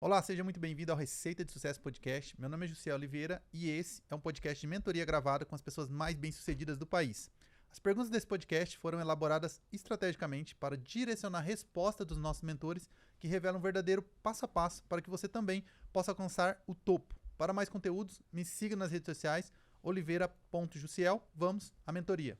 Olá, seja muito bem-vindo ao Receita de Sucesso Podcast. Meu nome é José Oliveira e esse é um podcast de mentoria gravada com as pessoas mais bem-sucedidas do país. As perguntas desse podcast foram elaboradas estrategicamente para direcionar a resposta dos nossos mentores que revelam um verdadeiro passo a passo para que você também possa alcançar o topo. Para mais conteúdos, me siga nas redes sociais oliveira.jussiel. Vamos à mentoria.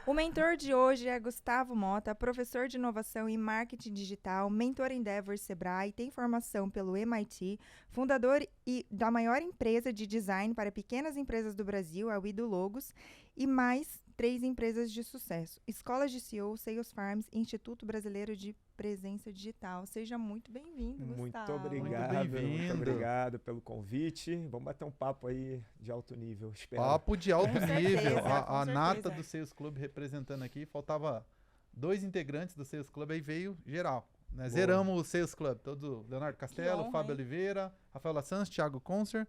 O mentor de hoje é Gustavo Mota, professor de inovação e marketing digital, mentor Endeavor Sebrae, tem formação pelo MIT, fundador da maior empresa de design para pequenas empresas do Brasil, a Wido Logos, e mais 3 empresas de sucesso, Escolas de CEO, Sales Farms, Instituto Brasileiro de Presença Digital. Seja muito bem-vindo, Gustavo. Muito obrigado pelo convite. Vamos bater um papo aí de alto nível, espero. Papo de alto nível. A certeza. nata do Sales Club representando aqui. Faltava 2 integrantes do Sales Club, aí veio geral. Né? Zeramos o Sales Club. Todo Leonardo Castelo, honra, Fábio hein? Oliveira, Rafaela Sanz, Thiago Concer,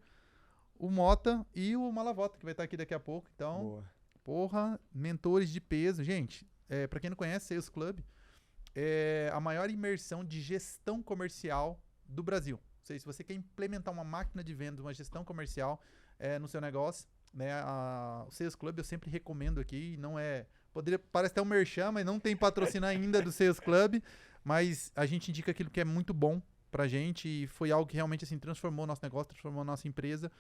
o Mota e o Malavota, que vai estar aqui daqui a pouco. Então, Boa. mentores de peso. Gente, para quem não conhece, Sales Club é a maior imersão de gestão comercial do Brasil. Ou seja, se você quer implementar uma máquina de vendas, uma gestão comercial no seu negócio, né, o Sales Club eu sempre recomendo aqui. Não parece até um merchan, mas não tem patrocínio ainda do Sales Club, mas a gente indica aquilo que é muito bom pra gente e foi algo que realmente assim, transformou o nosso negócio, transformou a nossa empresa.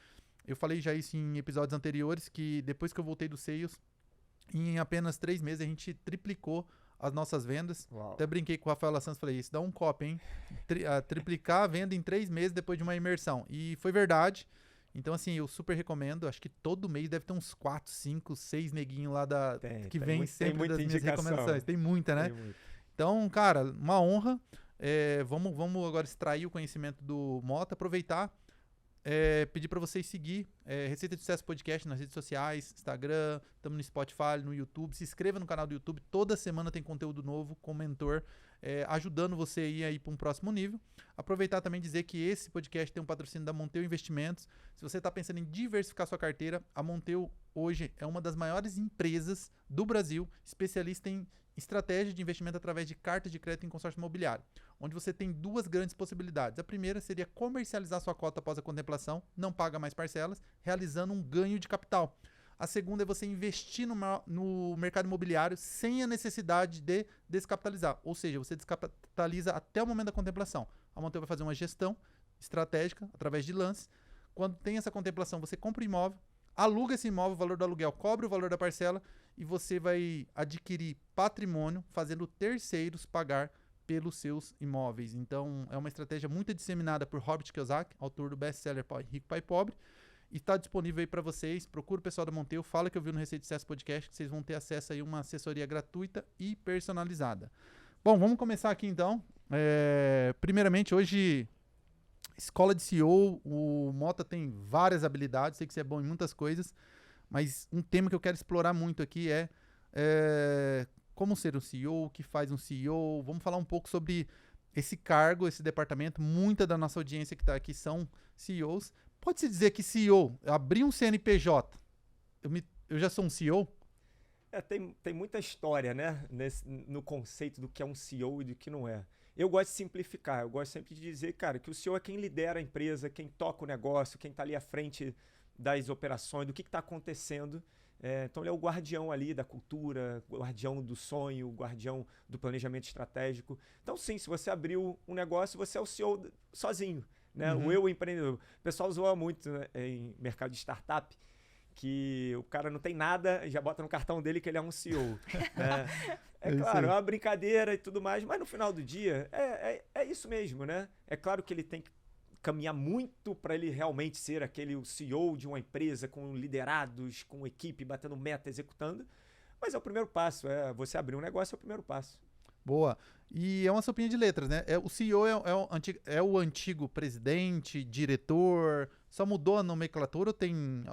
Eu falei já isso em episódios anteriores, que depois que eu voltei do Sales, em apenas 3 meses a gente triplicou as nossas vendas. Uau. Até brinquei com o Rafael Santos, falei, isso dá um copo, hein? Triplicar a venda em 3 meses depois de uma imersão. E foi verdade. Então, assim, eu super recomendo. Acho que todo mês deve ter uns 4, 5, 6 neguinhos lá que vem sempre das minhas recomendações. Tem muita, né? Então, cara, uma honra. Vamos agora extrair o conhecimento do Mota, aproveitar. Pedir para vocês seguir Receita de Sucesso Podcast nas redes sociais, Instagram, estamos no Spotify, no YouTube. Se inscreva no canal do YouTube, toda semana tem conteúdo novo com mentor, ajudando você a ir para um próximo nível. Aproveitar também e dizer que esse podcast tem um patrocínio da Monteu Investimentos. Se você está pensando em diversificar sua carteira, a Monteu hoje é uma das maiores empresas do Brasil, especialista em estratégia de investimento através de cartas de crédito em consórcio imobiliário, onde você tem 2 grandes possibilidades. A primeira seria comercializar sua cota após a contemplação, não paga mais parcelas, realizando um ganho de capital. A segunda é você investir no mercado imobiliário sem a necessidade de descapitalizar, ou seja, você descapitaliza até o momento da contemplação. A Monteu vai fazer uma gestão estratégica através de lances. Quando tem essa contemplação, você compra o imóvel, aluga esse imóvel, o valor do aluguel cobre o valor da parcela e você vai adquirir patrimônio fazendo terceiros pagar pelos seus imóveis. Então, é uma estratégia muito disseminada por Robert Kiyosaki, autor do best-seller Pai Rico, Pai Pobre, e está disponível aí para vocês. Procura o pessoal da Monteu, fala que eu vi no Receita de Sucesso Podcast, que vocês vão ter acesso aí a uma assessoria gratuita e personalizada. Bom, vamos começar aqui então. Primeiramente, hoje, escola de CEO, o Mota tem várias habilidades, sei que você é bom em muitas coisas, mas um tema que eu quero explorar muito aqui é como ser um CEO, o que faz um CEO. Vamos falar um pouco sobre esse cargo, esse departamento. Muita da nossa audiência que está aqui são CEOs. Pode-se dizer que CEO, abrir um CNPJ, eu já sou um CEO? Tem muita história, né, no conceito do que é um CEO e do que não é. Eu gosto de simplificar, eu gosto sempre de dizer, cara, que o CEO é quem lidera a empresa, quem toca o negócio, quem está ali à frente das operações, do que está acontecendo. Então ele é o guardião ali da cultura, guardião do sonho, guardião do planejamento estratégico. Então sim, se você abriu um negócio, você é o CEO sozinho, né? Uhum. O eu empreendedor. O pessoal zoa muito, né, em mercado de startup, que o cara não tem nada, já bota no cartão dele que ele é um CEO. Né? Claro, é uma brincadeira e tudo mais, mas no final do dia é isso mesmo, né? É claro que ele tem que caminhar muito para ele realmente ser o CEO de uma empresa com liderados, com equipe, batendo meta, executando. Mas é o primeiro passo, você abrir um negócio é o primeiro passo. Boa. E é uma sopinha de letras, né? O CEO é o antigo presidente, diretor, só mudou a nomenclatura ou tem...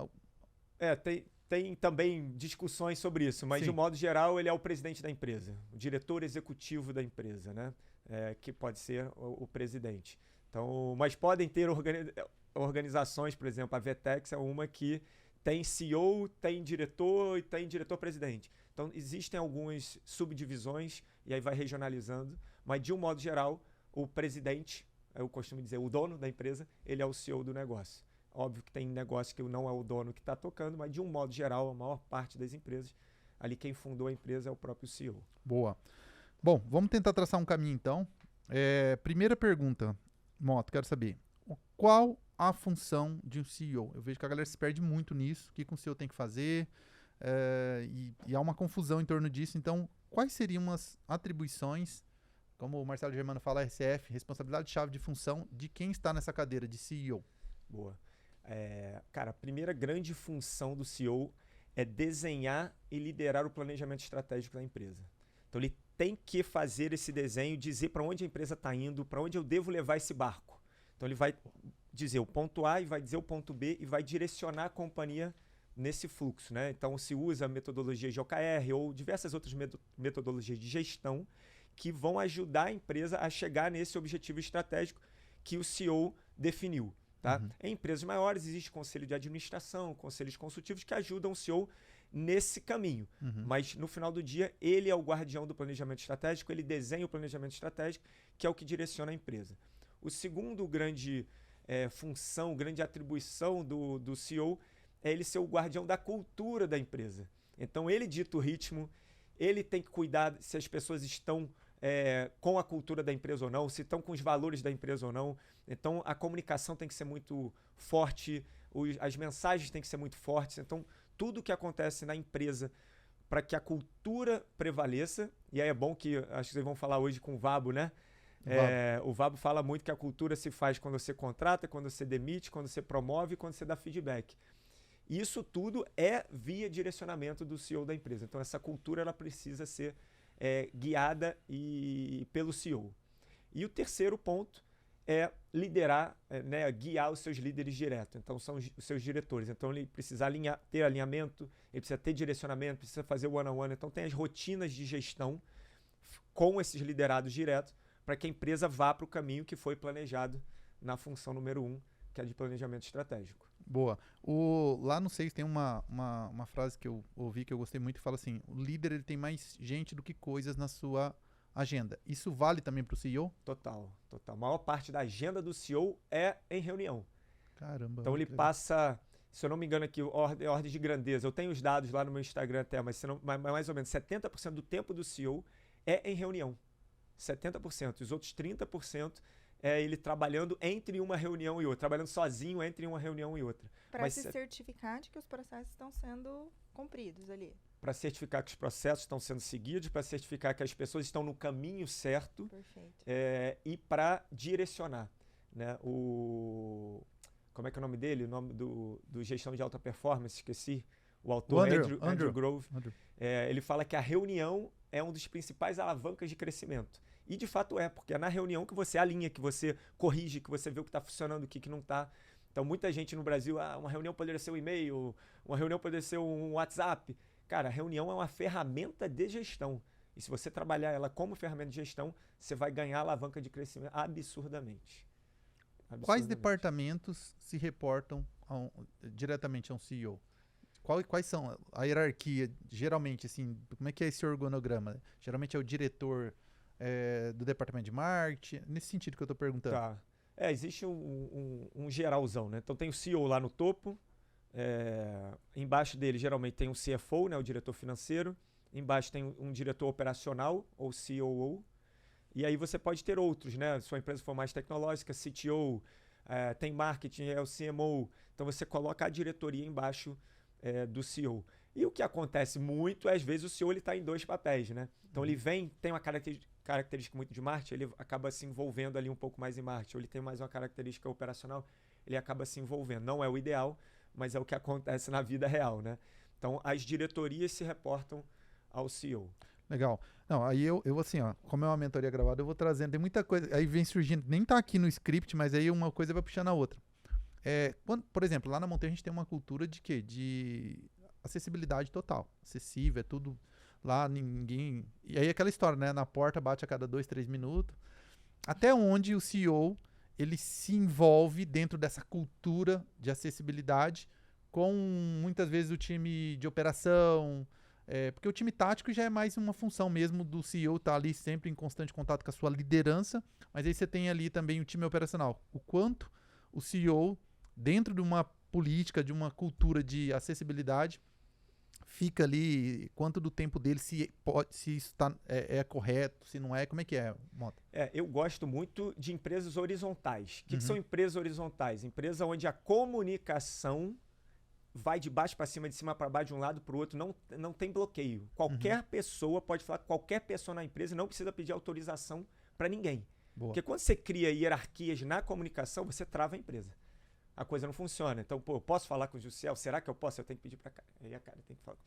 Tem também discussões sobre isso, mas de um modo geral ele é o presidente da empresa, o diretor executivo da empresa, né? Que pode ser o presidente. Então, mas podem ter organizações, por exemplo, a Vetex é uma que tem CEO, tem diretor e tem diretor-presidente. Então, existem algumas subdivisões e aí vai regionalizando. Mas, de um modo geral, o presidente, eu costumo dizer, o dono da empresa, ele é o CEO do negócio. Óbvio que tem negócio que não é o dono que está tocando, mas, de um modo geral, a maior parte das empresas, ali quem fundou a empresa é o próprio CEO. Boa. Bom, vamos tentar traçar um caminho, então. Primeira pergunta, Mota, quero saber. Qual a função de um CEO? Eu vejo que a galera se perde muito nisso. O que um CEO tem que fazer? E há uma confusão em torno disso. Então, quais seriam as atribuições, como o Marcelo Germano fala, RCF, responsabilidade-chave de função de quem está nessa cadeira de CEO? Boa. Cara, a primeira grande função do CEO é desenhar e liderar o planejamento estratégico da empresa. Então, ele tem que fazer esse desenho, dizer para onde a empresa está indo, para onde eu devo levar esse barco. Então, ele vai dizer o ponto A e vai dizer o ponto B e vai direcionar a companhia nesse fluxo, né? Então, se usa a metodologia de OKR ou diversas outras metodologias de gestão que vão ajudar a empresa a chegar nesse objetivo estratégico que o CEO definiu. Tá? Uhum. Em empresas maiores existe conselho de administração, conselhos consultivos que ajudam o CEO nesse caminho. Uhum. Mas no final do dia, ele é o guardião do planejamento estratégico, ele desenha o planejamento estratégico, que é o que direciona a empresa. O segundo grande função, grande atribuição do CEO é ele ser o guardião da cultura da empresa. Então ele dita o ritmo, ele tem que cuidar se as pessoas estão com a cultura da empresa ou não, se estão com os valores da empresa ou não. Então a comunicação tem que ser muito forte, as mensagens têm que ser muito fortes. Então tudo que acontece na empresa para que a cultura prevaleça, e aí é bom que, acho que vocês vão falar hoje com o Vabo, né? O Vabo fala muito que a cultura se faz quando você contrata, quando você demite, quando você promove, quando você dá feedback. Isso tudo é via direcionamento do CEO da empresa. Então essa cultura ela precisa ser guiada pelo CEO. E o terceiro ponto é liderar, guiar os seus líderes direto. Então são os seus diretores. Então ele precisa ter alinhamento, ele precisa ter direcionamento, precisa fazer o one-on-one. Então tem as rotinas de gestão com esses liderados diretos para que a empresa vá para o caminho que foi planejado na função número 1, que é de planejamento estratégico. Boa. Lá no 6 tem uma frase que eu ouvi que eu gostei muito, que fala assim: o líder ele tem mais gente do que coisas na sua agenda. Isso vale também para o CEO? Total. A maior parte da agenda do CEO é em reunião. Caramba. Então ele passa, se eu não me engano aqui, ordem de grandeza. Eu tenho os dados lá no meu Instagram até, mas mais ou menos 70% do tempo do CEO é em reunião. 70%. Os outros 30% é ele trabalhando entre uma reunião e outra, trabalhando sozinho entre uma reunião e outra. Para se certificar de que os processos estão sendo cumpridos ali. Para certificar que os processos estão sendo seguidos, para certificar que as pessoas estão no caminho certo. Perfeito. E para direcionar. Né? Como é que é o nome dele? O nome do gestão de alta performance, esqueci. O autor Andrew Grove. Ele fala que a reunião é um dos principais alavancas de crescimento. E de fato porque é na reunião que você alinha, que você corrige, que você vê o que está funcionando, o que não está. Então muita gente no Brasil, uma reunião poderia ser um e-mail, uma reunião poderia ser um WhatsApp. Cara, a reunião é uma ferramenta de gestão. E se você trabalhar ela como ferramenta de gestão, você vai ganhar alavanca de crescimento absurdamente. Quais departamentos se reportam diretamente a um CEO? Quais são a hierarquia, geralmente, assim, como é que é esse organograma? Geralmente é o diretor do departamento de marketing, nesse sentido que eu estou perguntando. Tá. Existe um geralzão, né? Então tem o CEO lá no topo, embaixo dele geralmente tem um CFO, né, o diretor financeiro, embaixo tem um diretor operacional, ou COO, e aí você pode ter outros, né? Se sua empresa for mais tecnológica, CTO, tem marketing, é o CMO, então você coloca a diretoria embaixo do CEO. E o que acontece muito, às vezes o CEO está em dois papéis, né? Então ele tem uma característica muito de marketing, ele acaba se envolvendo ali um pouco mais em marketing, ou ele tem mais uma característica operacional, ele acaba se envolvendo. Não é o ideal, mas é o que acontece na vida real, né? Então as diretorias se reportam ao CEO. Legal. Não, aí eu assim, ó, como é uma mentoria gravada, eu vou trazendo, tem muita coisa, aí vem surgindo, nem tá aqui no script, mas aí uma coisa vai puxando a outra. Por exemplo, lá na Monteiro a gente tem uma cultura de quê? De acessibilidade total. Acessível, é tudo lá, ninguém... E aí aquela história, né? Na porta bate a cada 2, 3 minutos. Até onde o CEO, ele se envolve dentro dessa cultura de acessibilidade com, muitas vezes, o time de operação, Porque o time tático já é mais uma função mesmo do CEO estar ali sempre em constante contato com a sua liderança, mas aí você tem ali também o time operacional. O quanto o CEO, dentro de uma política, de uma cultura de acessibilidade, fica ali, quanto do tempo dele, se isso é correto, se não é, como é que é, Mota? Eu gosto muito de empresas horizontais. O que são empresas horizontais? Empresa onde a comunicação vai de baixo para cima, de cima para baixo, de um lado para o outro, não tem bloqueio. Qualquer pessoa pode falar com qualquer pessoa na empresa e não precisa pedir autorização para ninguém. Boa. Porque quando você cria hierarquias na comunicação, você trava a empresa. A coisa não funciona. Então, eu posso falar com o Jussiel? Será que eu posso? Eu tenho que pedir para cá. Aí a cara tem que falar.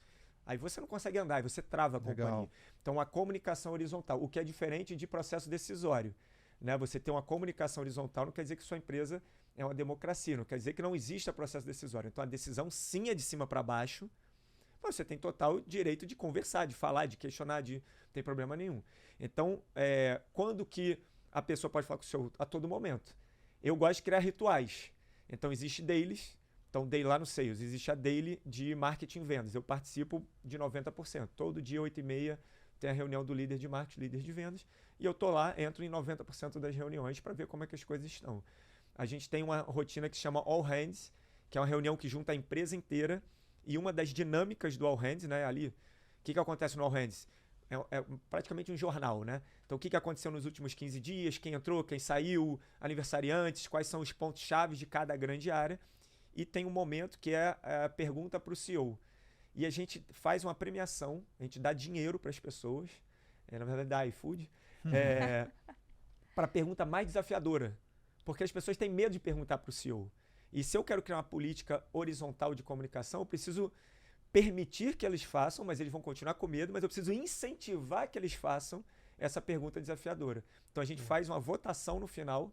Aí você não consegue andar, aí você trava a companhia. Então, a comunicação horizontal, o que é diferente de processo decisório. Né? Você ter uma comunicação horizontal não quer dizer que sua empresa é uma democracia, não quer dizer que não exista processo decisório. Então, a decisão sim é de cima para baixo, mas você tem total direito de conversar, de falar, de questionar, não tem problema nenhum. Então, quando que a pessoa pode falar com o seu a todo momento? Eu gosto de criar rituais. Então, existe dailies. Então, daily lá no Sales, existe a daily de marketing e vendas. Eu participo de 90%. Todo dia, 8h30, tem a reunião do líder de marketing, líder de vendas. E eu tô lá, entro em 90% das reuniões para ver como é que as coisas estão. A gente tem uma rotina que se chama All Hands, que é uma reunião que junta a empresa inteira. E uma das dinâmicas do All Hands, né, ali, o que acontece no All Hands? É praticamente um jornal, né? Então, o que aconteceu nos últimos 15 dias, quem entrou, quem saiu, aniversariantes, quais são os pontos-chave de cada grande área. E tem um momento que é a pergunta para o CEO. E a gente faz uma premiação, a gente dá dinheiro para as pessoas, na verdade dá iFood, para a pergunta mais desafiadora. Porque as pessoas têm medo de perguntar para o CEO. E se eu quero criar uma política horizontal de comunicação, eu preciso permitir que eles façam, mas eles vão continuar com medo, mas eu preciso incentivar que eles façam essa pergunta desafiadora. Então a gente faz uma votação no final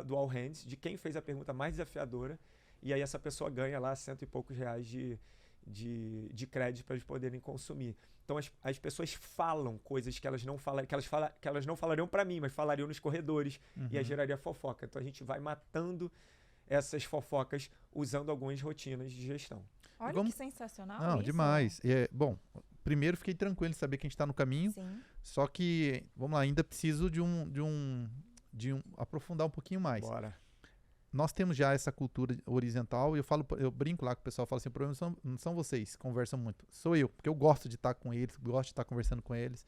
do All Hands de quem fez a pergunta mais desafiadora, e aí essa pessoa ganha lá R$100 e poucos de crédito para eles poderem consumir. Então as pessoas falam coisas que elas não falariam para mim, mas falariam nos corredores, e aí geraria fofoca. Então a gente vai matando essas fofocas usando algumas rotinas de gestão. Olha que sensacional. Não, isso. demais. Bom, primeiro fiquei tranquilo em saber que a gente está no caminho. Sim. Só que, vamos lá, ainda preciso de aprofundar um pouquinho mais. Bora. Nós temos já essa cultura horizontal, e eu brinco lá com o pessoal, falo assim, o problema não são vocês, conversam muito. Sou eu, porque eu gosto de estar com eles, gosto de estar conversando com eles.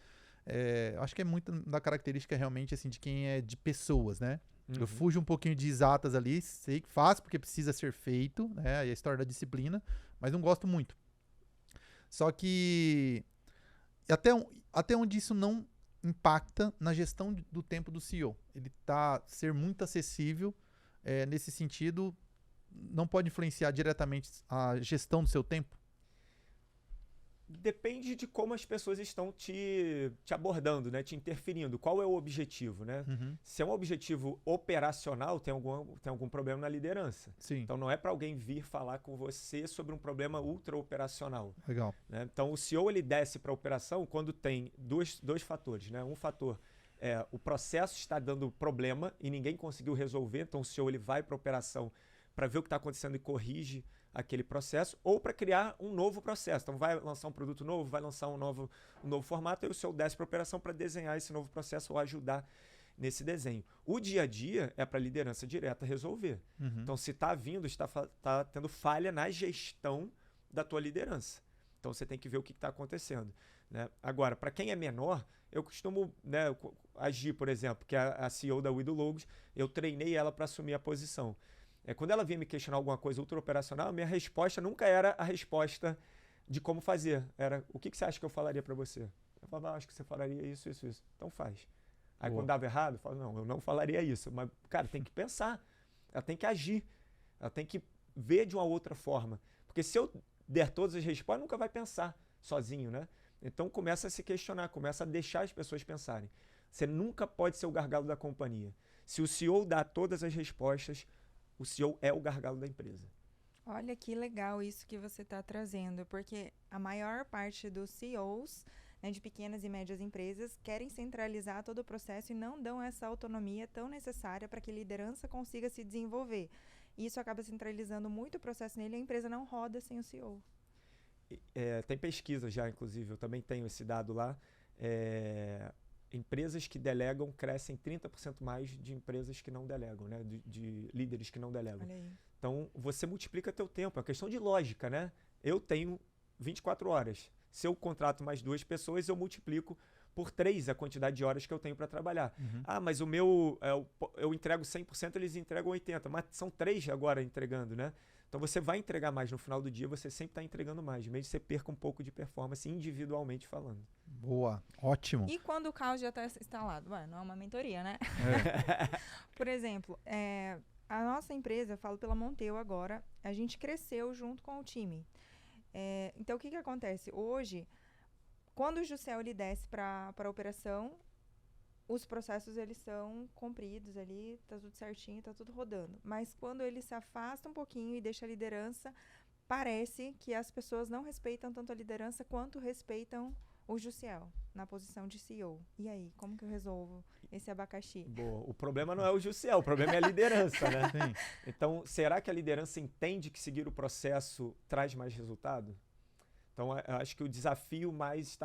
Acho que é muito da característica realmente assim de quem é de pessoas, né? Eu fujo um pouquinho de exatas ali, sei que faço porque precisa ser feito, né? É a história da disciplina, mas não gosto muito. Só que até onde isso não impacta na gestão do tempo do CEO. Ele ser muito acessível, nesse sentido, não pode influenciar diretamente a gestão do seu tempo? Depende de como as pessoas estão te abordando, né? Te interferindo. Qual é o objetivo, né? Se é um objetivo operacional, tem algum problema na liderança. Sim. Então não é para alguém vir falar com você sobre um problema ultra operacional. Legal. Né? Então o CEO ele desce para a operação quando tem dois fatores, né? Um fator o processo está dando problema e ninguém conseguiu resolver, então o CEO ele vai para a operação para ver o que está acontecendo e corrige aquele processo, ou para criar um novo processo. Então vai lançar um produto novo, vai lançar um novo formato, e o CEO desce para a operação para desenhar esse novo processo ou ajudar nesse desenho. O dia a dia é para a liderança direta resolver. Então se está está tendo falha na gestão da tua liderança. Então você tem que ver o que está acontecendo. Né? Agora, para quem é menor, eu costumo, né, agir, por exemplo, que a CEO da Wido Logos, eu treinei ela para assumir a posição. Quando ela vinha me questionar alguma coisa ultra operacional, minha resposta nunca era a resposta de como fazer. Era, o que você acha que eu falaria para você? Eu falava, acho que você falaria isso, isso, isso. Então faz. Aí quando dava errado, eu falava, não, eu não falaria isso. Mas, cara, tem que pensar. Ela tem que agir. Ela tem que ver de uma outra forma. Porque se eu der todas as respostas, nunca vai pensar sozinho, né? Então começa a se questionar, começa a deixar as pessoas pensarem. Você nunca pode ser o gargalo da companhia. Se o CEO dá todas as respostas, o CEO é o gargalo da empresa. Olha que legal isso que você está trazendo, porque a maior parte dos CEOs, né, de pequenas e médias empresas querem centralizar todo o processo e não dão essa autonomia tão necessária para que a liderança consiga se desenvolver. E isso acaba centralizando muito o processo nele e a empresa não roda sem o CEO. tem pesquisa já, inclusive, eu também tenho esse dado lá. Empresas que delegam crescem 30% mais de empresas que não delegam, né? De líderes que não delegam. Olha aí. Então, você multiplica teu tempo. É uma questão de lógica, né? Eu tenho 24 horas. Se eu contrato mais 2 pessoas, eu multiplico por 3 a quantidade de horas que eu tenho para trabalhar. Ah, mas o meu, eu entrego 100%, eles entregam 80%. Mas são 3 agora entregando, né? Então, você vai entregar mais no final do dia, você sempre está entregando mais, mesmo que você perca um pouco de performance individualmente falando. Boa, ótimo. E quando o caos já está instalado? Ué, não é uma mentoria, né? Por exemplo, a nossa empresa, eu falo pela Monteu agora, a gente cresceu junto com o time. Então, o que acontece? Hoje, quando o Juscel ele desce para a operação, os processos eles são cumpridos ali, tá tudo certinho, tá tudo rodando. Mas quando ele se afasta um pouquinho e deixa a liderança, parece que as pessoas não respeitam tanto a liderança quanto respeitam o Juscel na posição de CEO. E aí, como que eu resolvo esse abacaxi? Boa. O problema não é o Juscel, o problema é a liderança, né? Sim. Então, será que a liderança entende que seguir o processo traz mais resultado? Então, eu acho que o desafio mais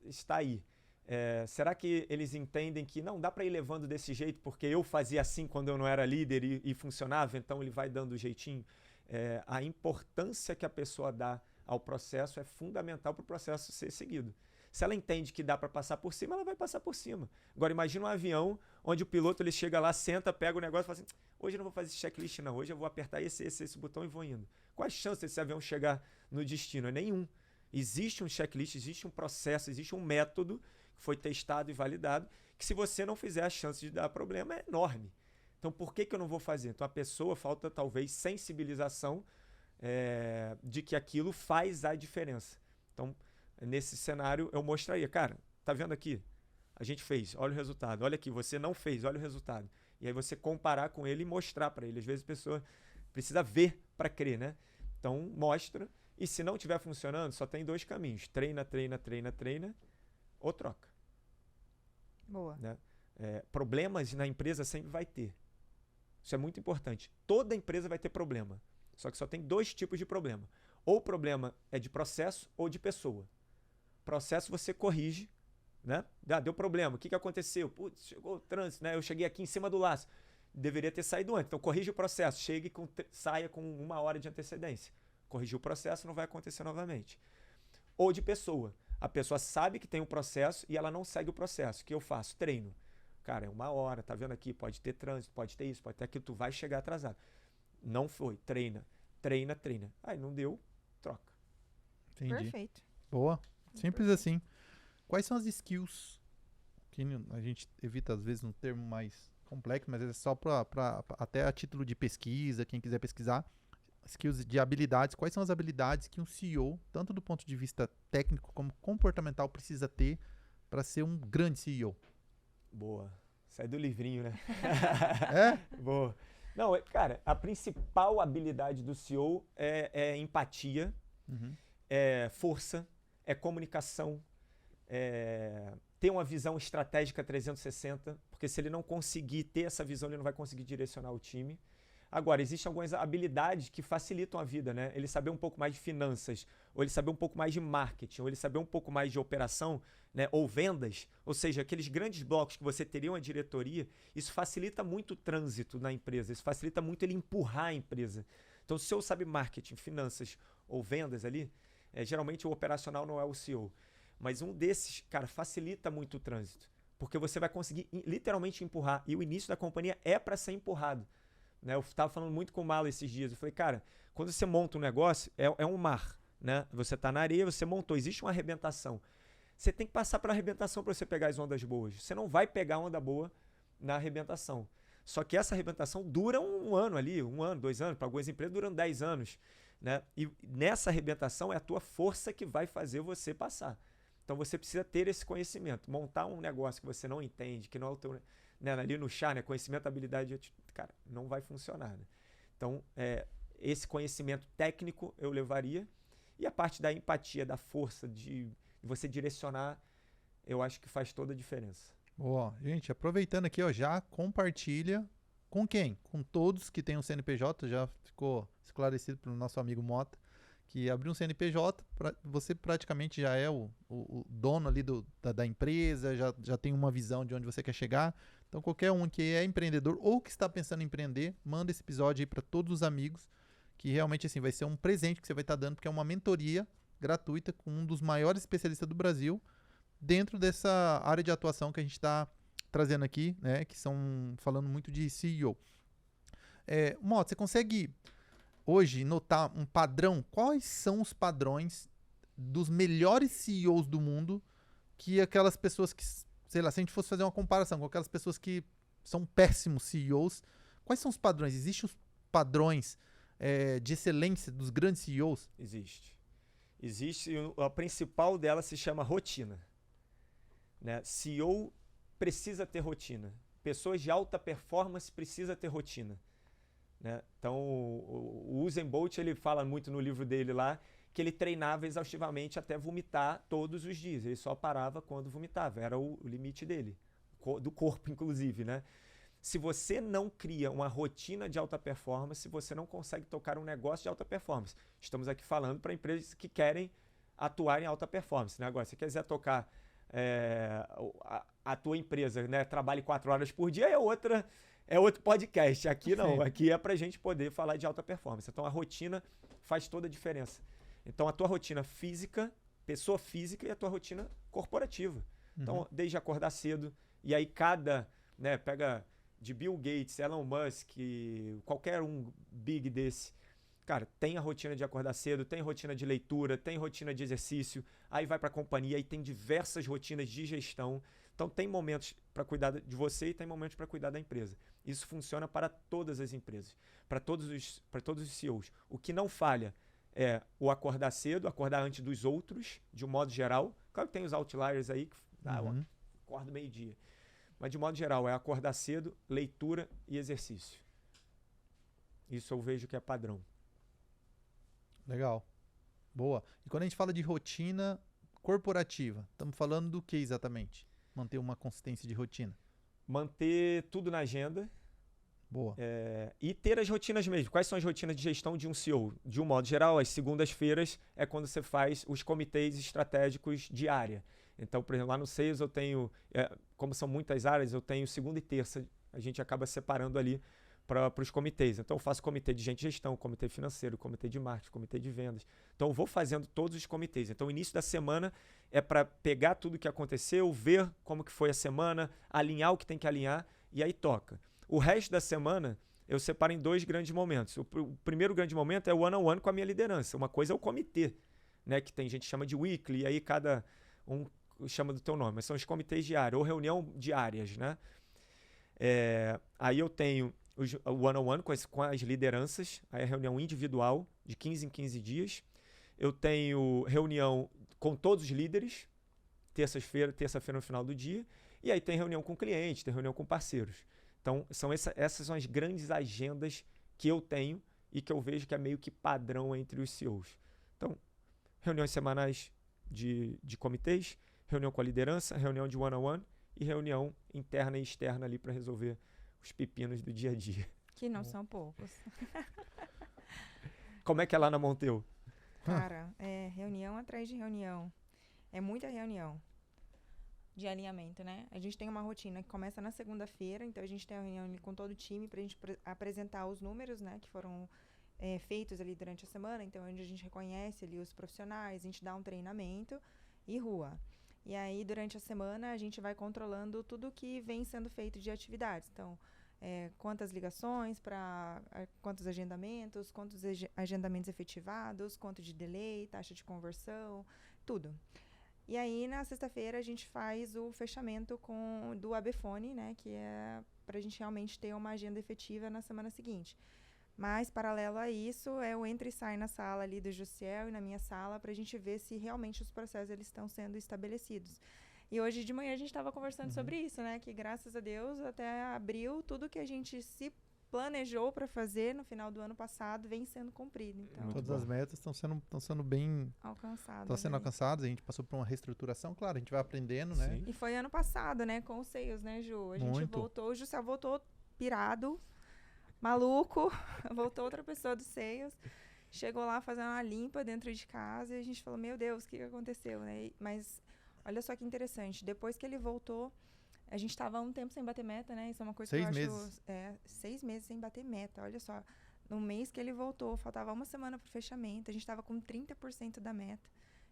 está aí. Será que eles entendem que não dá para ir levando desse jeito porque eu fazia assim quando eu não era líder e funcionava, então ele vai dando o jeitinho? A importância que a pessoa dá ao processo é fundamental para o processo ser seguido. Se ela entende que dá para passar por cima, ela vai passar por cima. Agora, imagina um avião onde o piloto ele chega lá, senta, pega o negócio e fala assim, hoje eu não vou fazer esse checklist não, hoje eu vou apertar esse botão e vou indo. Qual a chance desse avião chegar no destino? É nenhum. Existe um checklist, existe um processo, existe um método que foi testado e validado, que se você não fizer, a chance de dar problema é enorme. Então, por que eu não vou fazer? Então, a pessoa falta talvez sensibilização de que aquilo faz a diferença. Então, nesse cenário, eu mostraria, cara, tá vendo aqui? A gente fez, olha o resultado. Olha aqui, você não fez, olha o resultado. E aí você comparar com ele e mostrar para ele. Às vezes a pessoa precisa ver para crer, né? Então, mostra. E se não estiver funcionando, só tem 2 caminhos. Treina ou troca. Boa. Né? Problemas na empresa sempre vai ter. Isso é muito importante. Toda empresa vai ter problema. Só que só tem 2 tipos de problema. Ou o problema é de processo ou de pessoa. Processo você corrige, né? Deu problema. O que aconteceu? Putz, chegou o trânsito, né? Eu cheguei aqui em cima do laço. Deveria ter saído antes. Então corrige o processo. Saia com 1 hora de antecedência. Corrigiu o processo, não vai acontecer novamente. Ou de pessoa. A pessoa sabe que tem um processo e ela não segue o processo. O que eu faço? Treino. Cara, é 1 hora, tá vendo aqui? Pode ter trânsito, pode ter isso, pode ter aquilo. Tu vai chegar atrasado. Não foi. Treina. Aí não deu, troca. Entendi. Perfeito. Boa. Simples assim. Quais são as skills? Que a gente evita, às vezes, um termo mais complexo, mas é só até a título de pesquisa, quem quiser pesquisar. Skills de habilidades. Quais são as habilidades que um CEO, tanto do ponto de vista técnico como comportamental, precisa ter para ser um grande CEO? Boa. Sai do livrinho, né? Boa. Não, cara, a principal habilidade do CEO é empatia, é força, é comunicação, ter uma visão estratégica 360, porque se ele não conseguir ter essa visão, ele não vai conseguir direcionar o time. Agora, existem algumas habilidades que facilitam a vida, né? Ele saber um pouco mais de finanças, ou ele saber um pouco mais de marketing, ou ele saber um pouco mais de operação, né? Ou vendas, ou seja, aqueles grandes blocos que você teria uma diretoria, isso facilita muito o trânsito na empresa, isso facilita muito ele empurrar a empresa. Então, se eu sabe marketing, finanças ou vendas ali, geralmente o operacional não é o CEO, mas um desses, cara, facilita muito o trânsito, porque você vai conseguir literalmente empurrar, e o início da companhia é para ser empurrado. Né? Eu estava falando muito com o Malo esses dias. Eu falei, cara, quando você monta um negócio, é um mar. Né? Você está na areia, você montou, existe uma arrebentação. Você tem que passar pela arrebentação para você pegar as ondas boas. Você não vai pegar onda boa na arrebentação. Só que essa arrebentação dura um ano ali, 1 ano, 2 anos. Para algumas empresas duram 10 anos. Né? E nessa arrebentação é a tua força que vai fazer você passar. Então você precisa ter esse conhecimento. Montar um negócio que você não entende, que não é o teu... Né, ali no chá, né, conhecimento, habilidade, cara, não vai funcionar. Né? Então, esse conhecimento técnico eu levaria, e a parte da empatia, da força, de você direcionar, eu acho que faz toda a diferença. Boa. Gente, aproveitando aqui, ó, já compartilha com quem? Com todos que têm um CNPJ, já ficou esclarecido pelo nosso amigo Mota, que abrir um CNPJ, você praticamente já é o dono ali da empresa, já tem uma visão de onde você quer chegar. Então, qualquer um que é empreendedor ou que está pensando em empreender, manda esse episódio aí para todos os amigos, que realmente assim vai ser um presente que você vai estar dando, porque é uma mentoria gratuita com um dos maiores especialistas do Brasil, dentro dessa área de atuação que a gente está trazendo aqui, né, que são falando muito de CEO. Mota, você consegue hoje notar um padrão? Quais são os padrões dos melhores CEOs do mundo, que aquelas pessoas que, sei lá, se a gente fosse fazer uma comparação com aquelas pessoas que são péssimos CEOs, quais são os padrões? Existem os padrões de excelência dos grandes CEOs? Existe. Existe, a principal dela se chama rotina. Né? CEO precisa ter rotina. Pessoas de alta performance precisam ter rotina. Né? Então, o Usain Bolt, ele fala muito no livro dele lá, que ele treinava exaustivamente até vomitar todos os dias. Ele só parava quando vomitava. Era o limite dele, do corpo, inclusive. Né? Se você não cria uma rotina de alta performance, você não consegue tocar um negócio de alta performance. Estamos aqui falando para empresas que querem atuar em alta performance. Né? Agora, se você quiser tocar a tua empresa, né, trabalhe 4 horas por dia, é outro podcast. Aqui não, Sim. Aqui é para a gente poder falar de alta performance. Então, a rotina faz toda a diferença. Então, a tua rotina física, pessoa física, e a tua rotina corporativa. Então, desde acordar cedo, e aí pega de Bill Gates, Elon Musk, qualquer um big desse, cara, tem a rotina de acordar cedo, tem rotina de leitura, tem rotina de exercício, aí vai para a companhia e tem diversas rotinas de gestão. Então, tem momentos para cuidar de você e tem momentos para cuidar da empresa. Isso funciona para todas as empresas, para todos os CEOs. O que não falha é o acordar cedo, acordar antes dos outros, de um modo geral. Claro que tem os outliers aí, que eu acordo meio-dia. Mas, de modo geral, é acordar cedo, leitura e exercício. Isso eu vejo que é padrão. Legal. Boa. E quando a gente fala de rotina corporativa, estamos falando do que exatamente? Manter uma consistência de rotina. Manter tudo na agenda. Boa. E ter as rotinas mesmo. Quais são as rotinas de gestão de um CEO? De um modo geral, as segundas-feiras é quando você faz os comitês estratégicos de área. Então, por exemplo, lá no Sales eu tenho, como são muitas áreas, eu tenho segunda e terça, a gente acaba separando ali para os comitês. Então, eu faço comitê de gente de gestão, comitê financeiro, comitê de marketing, comitê de vendas. Então, eu vou fazendo todos os comitês. Então, o início da semana é para pegar tudo o que aconteceu, ver como que foi a semana, alinhar o que tem que alinhar e aí toca. O resto da semana eu separo em 2 grandes momentos. O primeiro grande momento é o one-on-one com a minha liderança. Uma coisa é o comitê, né, que tem gente que chama de weekly, e aí cada um chama do teu nome, mas são os comitês diários, ou reunião diárias, né? Aí eu tenho o one-on-one com as lideranças, aí a reunião individual, de 15 em 15 dias. Eu tenho reunião com todos os líderes, terça-feira no final do dia, e aí tem reunião com clientes, tem reunião com parceiros. Então, essas são as grandes agendas que eu tenho e que eu vejo que é meio que padrão entre os CEOs. Então, reuniões semanais de comitês, reunião com a liderança, reunião de one-on-one e reunião interna e externa ali para resolver os pepinos do dia a dia. Que não são poucos. Como é que é lá na Monteu? Cara, reunião atrás de reunião. É muita reunião de alinhamento, né? A gente tem uma rotina que começa na segunda-feira, então a gente tem a reunião ali com todo o time para a gente apresentar os números, né, que foram feitos ali durante a semana. Então, onde a gente reconhece ali os profissionais, a gente dá um treinamento e rua. E aí, durante a semana, a gente vai controlando tudo que vem sendo feito de atividades. Então, quantas ligações, quantos agendamentos, quantos agendamentos efetivados, quanto de delay, taxa de conversão, tudo. E aí, na sexta-feira, a gente faz o fechamento do ABFone, né, que é para a gente realmente ter uma agenda efetiva na semana seguinte. Mas, paralelo a isso, é o entra e sai na sala ali do Jussiel e na minha sala para a gente ver se realmente os processos eles estão sendo estabelecidos. E hoje de manhã a gente estava conversando sobre isso, né? Que graças a Deus até abril, tudo que a gente se planejou para fazer no final do ano passado vem sendo cumprido. Então, todas as metas estão sendo bem alcançadas. Estão sendo alcançadas. A gente passou por uma reestruturação, claro, a gente vai aprendendo, né? E foi ano passado, né? Com os sales, né, Ju? A gente voltou, o Jussiel voltou pirado, maluco, voltou outra pessoa do sales. chegou lá fazendo uma limpa dentro de casa e a gente falou, meu Deus, o que aconteceu, né? Mas olha só que interessante, depois que ele voltou, a gente estava um tempo sem bater meta, né? Isso é uma coisa 6 que eu meses. acho... 6 meses sem bater meta, olha só. No mês que ele voltou, faltava uma semana pro fechamento, a gente estava com 30% da meta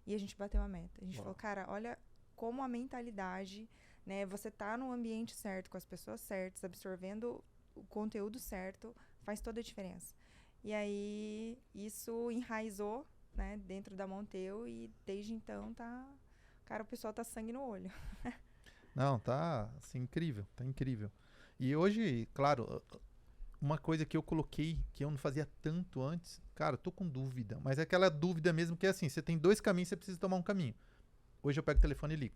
e a gente bateu a meta. A gente falou, cara, olha como a mentalidade, né? Você tá no ambiente certo, com as pessoas certas, absorvendo o conteúdo certo, faz toda a diferença. E aí, isso enraizou, né, dentro da Monteu e desde então cara, o pessoal tá sangue no olho. Não, tá assim, incrível, tá incrível. E hoje, claro, uma coisa que eu coloquei, que eu não fazia tanto antes, cara, eu tô com dúvida, mas é aquela dúvida mesmo que é assim, você tem 2 caminhos, você precisa tomar um caminho. Hoje eu pego o telefone e ligo.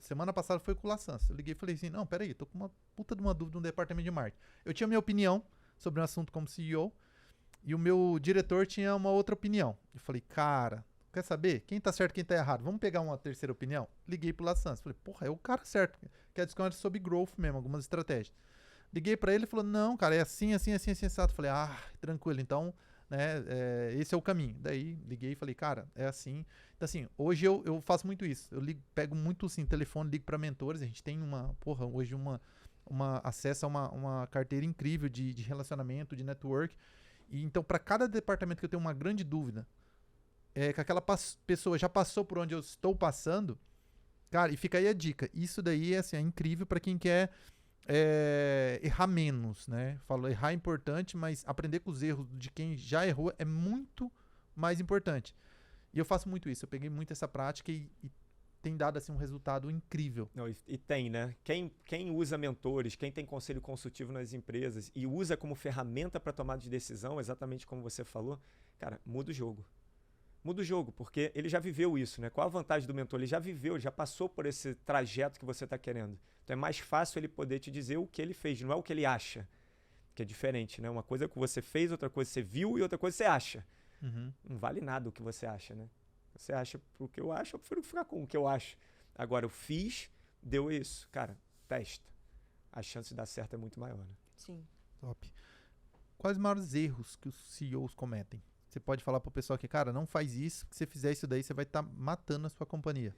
Semana passada foi com o Laçança. Eu liguei e falei assim, não, peraí, tô com uma puta de uma dúvida no departamento de marketing. Eu tinha minha opinião sobre um assunto como CEO e o meu diretor tinha uma outra opinião. Eu falei, cara, quer saber? Quem tá certo, quem tá errado? Vamos pegar uma terceira opinião? Liguei pro Laçança. Falei, porra, é o cara certo. Quer discutir sobre growth mesmo, algumas estratégias. Liguei pra ele e falou, não, cara, é assim, assim, assim, assim, assim. Falei, tranquilo, então, né, esse é o caminho. Daí liguei e falei, cara, é assim. Então, assim, hoje eu faço muito isso. Eu pego muito, assim, telefone, ligo pra mentores. A gente tem hoje acesso a uma carteira incrível de relacionamento, de network. E então, para cada departamento que eu tenho uma grande dúvida, que aquela pessoa já passou por onde eu estou passando, cara, e fica aí a dica. Isso daí assim, é incrível para quem quer errar menos, né? Falo, errar é importante, mas aprender com os erros de quem já errou é muito mais importante. E eu faço muito isso. Eu peguei muito essa prática e tem dado assim, um resultado incrível. Não, e tem, né? Quem usa mentores, quem tem conselho consultivo nas empresas e usa como ferramenta para tomada de decisão, exatamente como você falou, cara, muda o jogo. Muda o jogo, porque ele já viveu isso, né? Qual a vantagem do mentor? Ele já viveu, ele já passou por esse trajeto que você está querendo. Então é mais fácil ele poder te dizer o que ele fez, não é o que ele acha, que é diferente, né? Uma coisa é o que você fez, outra coisa você viu e outra coisa você acha. Uhum. Não vale nada o que você acha, né? Você acha o que eu acho, eu prefiro ficar com o que eu acho. Agora, eu fiz, deu isso. Cara, testa. A chance de dar certo é muito maior, né? Sim. Top. Quais os maiores erros que os CEOs cometem? Você pode falar pro pessoal que, cara, não faz isso, que se você fizer isso daí, você vai estar matando a sua companhia.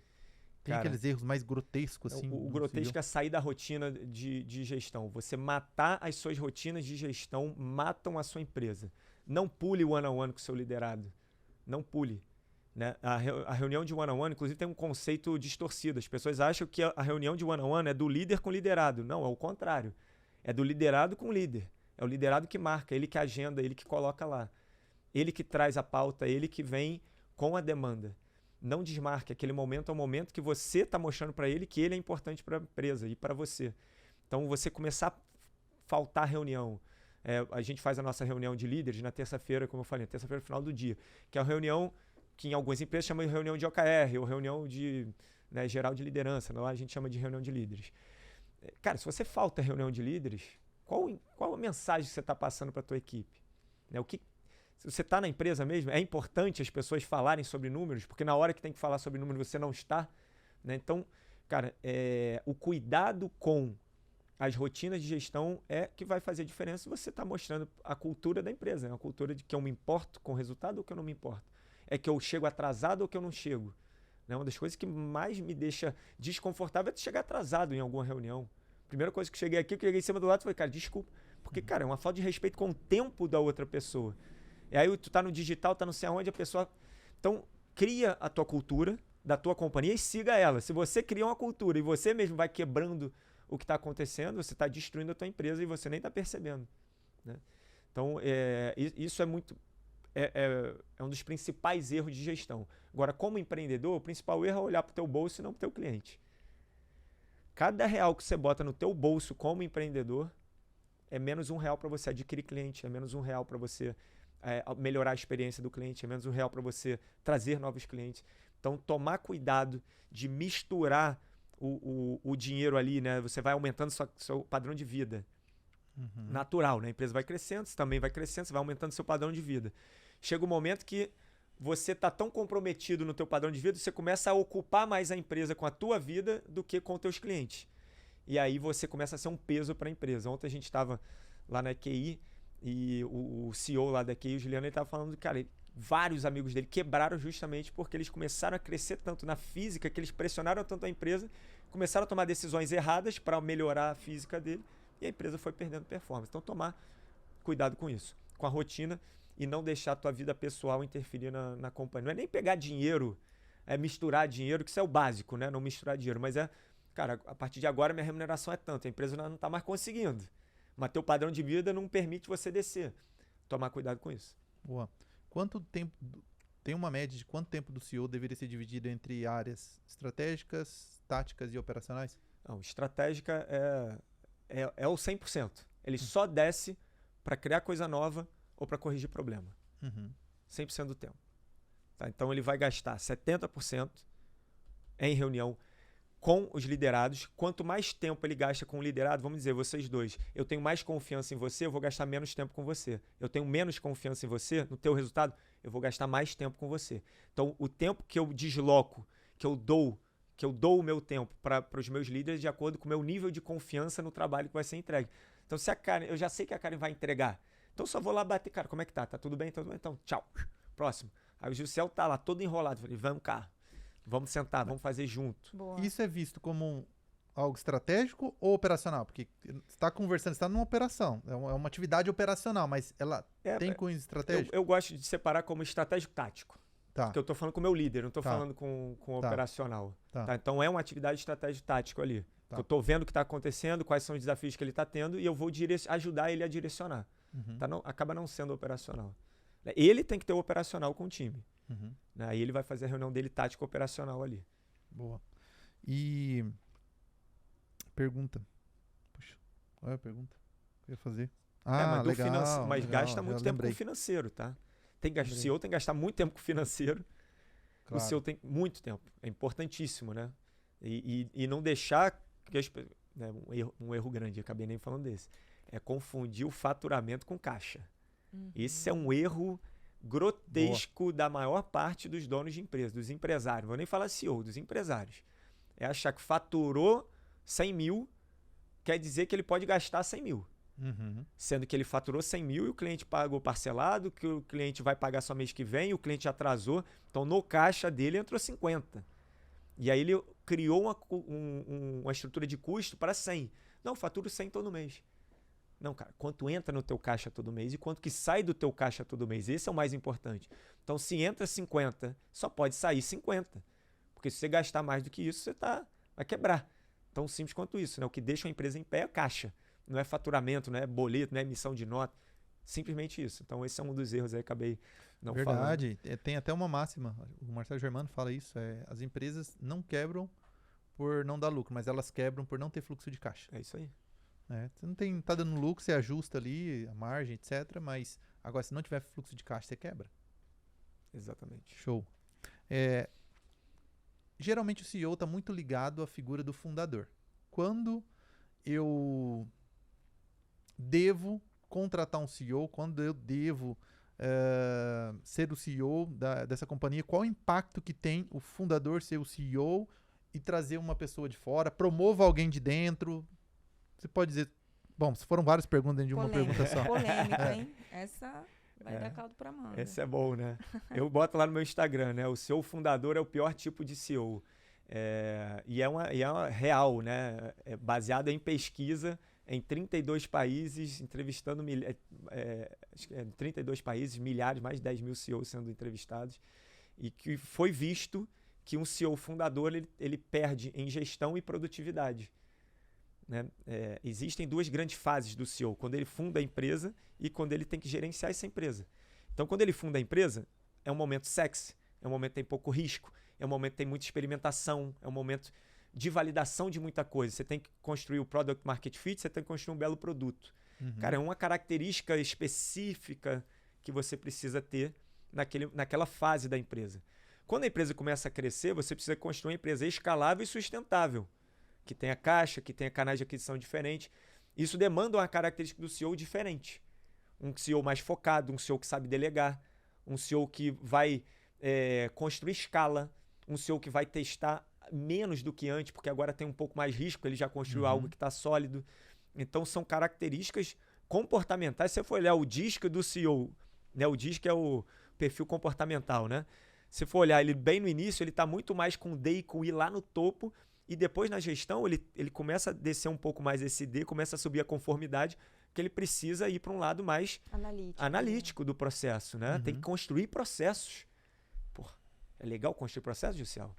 Tem Cara, aqueles erros mais grotescos, assim? O grotesco é sair da rotina de gestão. Você matar as suas rotinas de gestão matam a sua empresa. Não pule o one-on-one com o seu liderado. Não pule. Né? A reunião de one-on-one, inclusive, tem um conceito distorcido. As pessoas acham que a reunião de one-on-one é do líder com o liderado. Não, é o contrário. É do liderado com o líder. É o liderado que marca, ele que agenda, ele que coloca lá. Ele que traz a pauta, ele que vem com a demanda. Não desmarque. Aquele momento é o momento que você está mostrando para ele que ele é importante para a empresa e para você. Então, você começar a faltar reunião. A gente faz a nossa reunião de líderes na terça-feira, como eu falei, na terça-feira, final do dia, que é a reunião que em algumas empresas chamam de reunião de OKR, ou reunião de, né, geral de liderança. Lá a gente chama de reunião de líderes. Cara, se você falta reunião de líderes, qual a mensagem que você está passando para a tua equipe? Né, se você está na empresa mesmo, é importante as pessoas falarem sobre números, porque na hora que tem que falar sobre números você não está. Né? Então, cara, o cuidado com as rotinas de gestão é que vai fazer diferença se você está mostrando a cultura da empresa. Né? A cultura de que eu me importo com o resultado ou que eu não me importo. É que eu chego atrasado ou que eu não chego. Né? Uma das coisas que mais me deixa desconfortável é chegar atrasado em alguma reunião. Primeira coisa que eu cheguei aqui, que eu cheguei em cima do lado e falei, cara, desculpa. Porque, cara, é uma falta de respeito com o tempo da outra pessoa. E aí tu tá no digital, tá não sei aonde, a pessoa... Então, cria a tua cultura da tua companhia e siga ela. Se você cria uma cultura e você mesmo vai quebrando o que está acontecendo, você está destruindo a tua empresa e você nem está percebendo. Né? Então, isso é muito... É um dos principais erros de gestão. Agora, como empreendedor, o principal erro é olhar para o teu bolso e não para o teu cliente. Cada real que você bota no teu bolso como empreendedor é menos R$1 para você adquirir cliente, é menos R$1 para você melhorar a experiência do cliente, é menos R$1 para você trazer novos clientes. Então, tomar cuidado de misturar o dinheiro ali, né? Você vai aumentando seu padrão de vida. Natural, né? A empresa vai crescendo, você também vai crescendo, você vai aumentando seu padrão de vida. Chega um momento que você está tão comprometido no teu padrão de vida, você começa a ocupar mais a empresa com a tua vida do que com os teus clientes. E aí você começa a ser um peso para a empresa. Ontem a gente estava lá na EQI e o CEO lá da EQI, o Juliano, ele estava falando, cara, vários amigos dele quebraram justamente porque eles começaram a crescer tanto na física, que eles pressionaram tanto a empresa, começaram a tomar decisões erradas para melhorar a física dele, e a empresa foi perdendo performance. Então, tomar cuidado com isso, com a rotina, e não deixar a tua vida pessoal interferir na companhia. Não é nem pegar dinheiro, misturar dinheiro, que isso é o básico, né? Não misturar dinheiro, mas cara, a partir de agora minha remuneração é tanto, a empresa não está mais conseguindo, mas teu padrão de vida não permite você descer. Tomar cuidado com isso. Boa. Quanto tempo, tem uma média de quanto tempo do CEO deveria ser dividido entre áreas estratégicas, táticas e operacionais? Não, estratégica é o 100%. Ele só desce para criar coisa nova ou para corrigir problema. 100% do tempo. Tá? Então ele vai gastar 70% em reunião com os liderados. Quanto mais tempo ele gasta com o liderado, vamos dizer, vocês dois, eu tenho mais confiança em você, eu vou gastar menos tempo com você. Eu tenho menos confiança em você, no teu resultado, eu vou gastar mais tempo com você. Então, o tempo que eu desloco, que eu dou o meu tempo para os meus líderes de acordo com o meu nível de confiança no trabalho que vai ser entregue. Então, se a Karen, eu já sei que a Karen vai entregar, então só vou lá bater, cara, como é que tá? Tá tudo bem? Tudo bem? Então, tchau. Próximo. Aí o Gilcel tá lá todo enrolado. Falei, vamos cá. Vamos sentar, vamos fazer junto. Boa. Isso é visto como algo estratégico ou operacional? Porque você está conversando, você está numa operação, é uma atividade operacional, mas ela tem cunho estratégico? Eu gosto de separar como estratégico tático. Tá. Porque eu estou falando com o meu líder, não estou falando com operacional. Tá. Então é uma atividade estratégico tático ali. Tá. Eu estou vendo o que está acontecendo, quais são os desafios que ele está tendo e eu vou ajudar ele a direcionar. Tá? Acaba não sendo operacional. Ele tem que ter o operacional com o time. Né? Aí ele vai fazer a reunião dele tático operacional ali. Boa. E pergunta. Puxa, qual é a pergunta que eu ia fazer? Mas legal. Mas legal, gasta muito tempo com o financeiro, tá? O CEO tem que gastar muito tempo com o financeiro. Claro. O CEO tem muito tempo. É importantíssimo, né? E não deixar que né, um erro grande, acabei nem falando desse. É confundir o faturamento com caixa. Esse é um erro grotesco da maior parte dos donos de empresa, dos empresários. Não vou nem falar CEO, dos empresários. É achar que faturou 100 mil, quer dizer que ele pode gastar 100 mil. Sendo que ele faturou 100 mil e o cliente pagou parcelado, que o cliente vai pagar só mês que vem, o cliente atrasou. Então, no caixa dele entrou 50. E aí ele criou uma estrutura de custo para 100. Não, faturo 100 todo mês. Não, cara, quanto entra no teu caixa todo mês e quanto que sai do teu caixa todo mês. Esse é o mais importante. Então, se entra 50, só pode sair 50. Porque se você gastar mais do que isso, você vai quebrar. Tão simples quanto isso, né? O que deixa a empresa em pé é a caixa. Não é faturamento, não é boleto, não é emissão de nota. Simplesmente isso. Então, esse é um dos erros aí que acabei não falando. Verdade. Tem até uma máxima. O Marcelo Germano fala isso. As empresas não quebram por não dar lucro, mas elas quebram por não ter fluxo de caixa. É isso aí. Você não tá dando lucro, você ajusta ali a margem, etc. Mas agora, se não tiver fluxo de caixa, você quebra. Exatamente. Show. Geralmente o CEO está muito ligado à figura do fundador. Quando eu devo contratar um CEO, quando eu devo ser o CEO dessa companhia, qual o impacto que tem o fundador ser o CEO e trazer uma pessoa de fora, promova alguém de dentro? Você pode dizer... Bom, se foram várias perguntas dentro de uma pergunta só. Polêmica, hein? Essa vai dar caldo pra manga. Esse é bom, né? Eu boto lá no meu Instagram, né? O CEO fundador é o pior tipo de CEO. E é uma real, né? É baseado em pesquisa em 32 países, entrevistando 32 países, milhares, mais de 10 mil CEOs sendo entrevistados, e que foi visto que um CEO fundador ele perde em gestão e produtividade. Né? Existem duas grandes fases do CEO, quando ele funda a empresa e quando ele tem que gerenciar essa empresa. Então, quando ele funda a empresa, é um momento sexy, é um momento que tem pouco risco, é um momento que tem muita experimentação, é um momento de validação de muita coisa. Você tem que construir o Product Market Fit, você tem que construir um belo produto. Cara, é uma característica específica que você precisa ter naquela fase da empresa. Quando a empresa começa a crescer, você precisa construir uma empresa escalável e sustentável, que tenha caixa, que tenha canais de aquisição diferentes. Isso demanda uma característica do CEO diferente. Um CEO mais focado, um CEO que sabe delegar, um CEO que vai construir escala, um CEO que vai testar menos do que antes, porque agora tem um pouco mais risco, ele já construiu algo que está sólido. Então, são características comportamentais. Se você for olhar o DISC do CEO, né? O DISC é o perfil comportamental, né? Se for olhar ele bem no início, ele está muito mais com D e com I lá no topo, e depois na gestão ele começa a descer um pouco mais esse D, começa a subir a conformidade, porque ele precisa ir para um lado mais analítico do processo, né? Tem que construir processos. Pô, é legal construir processo, Jussiel?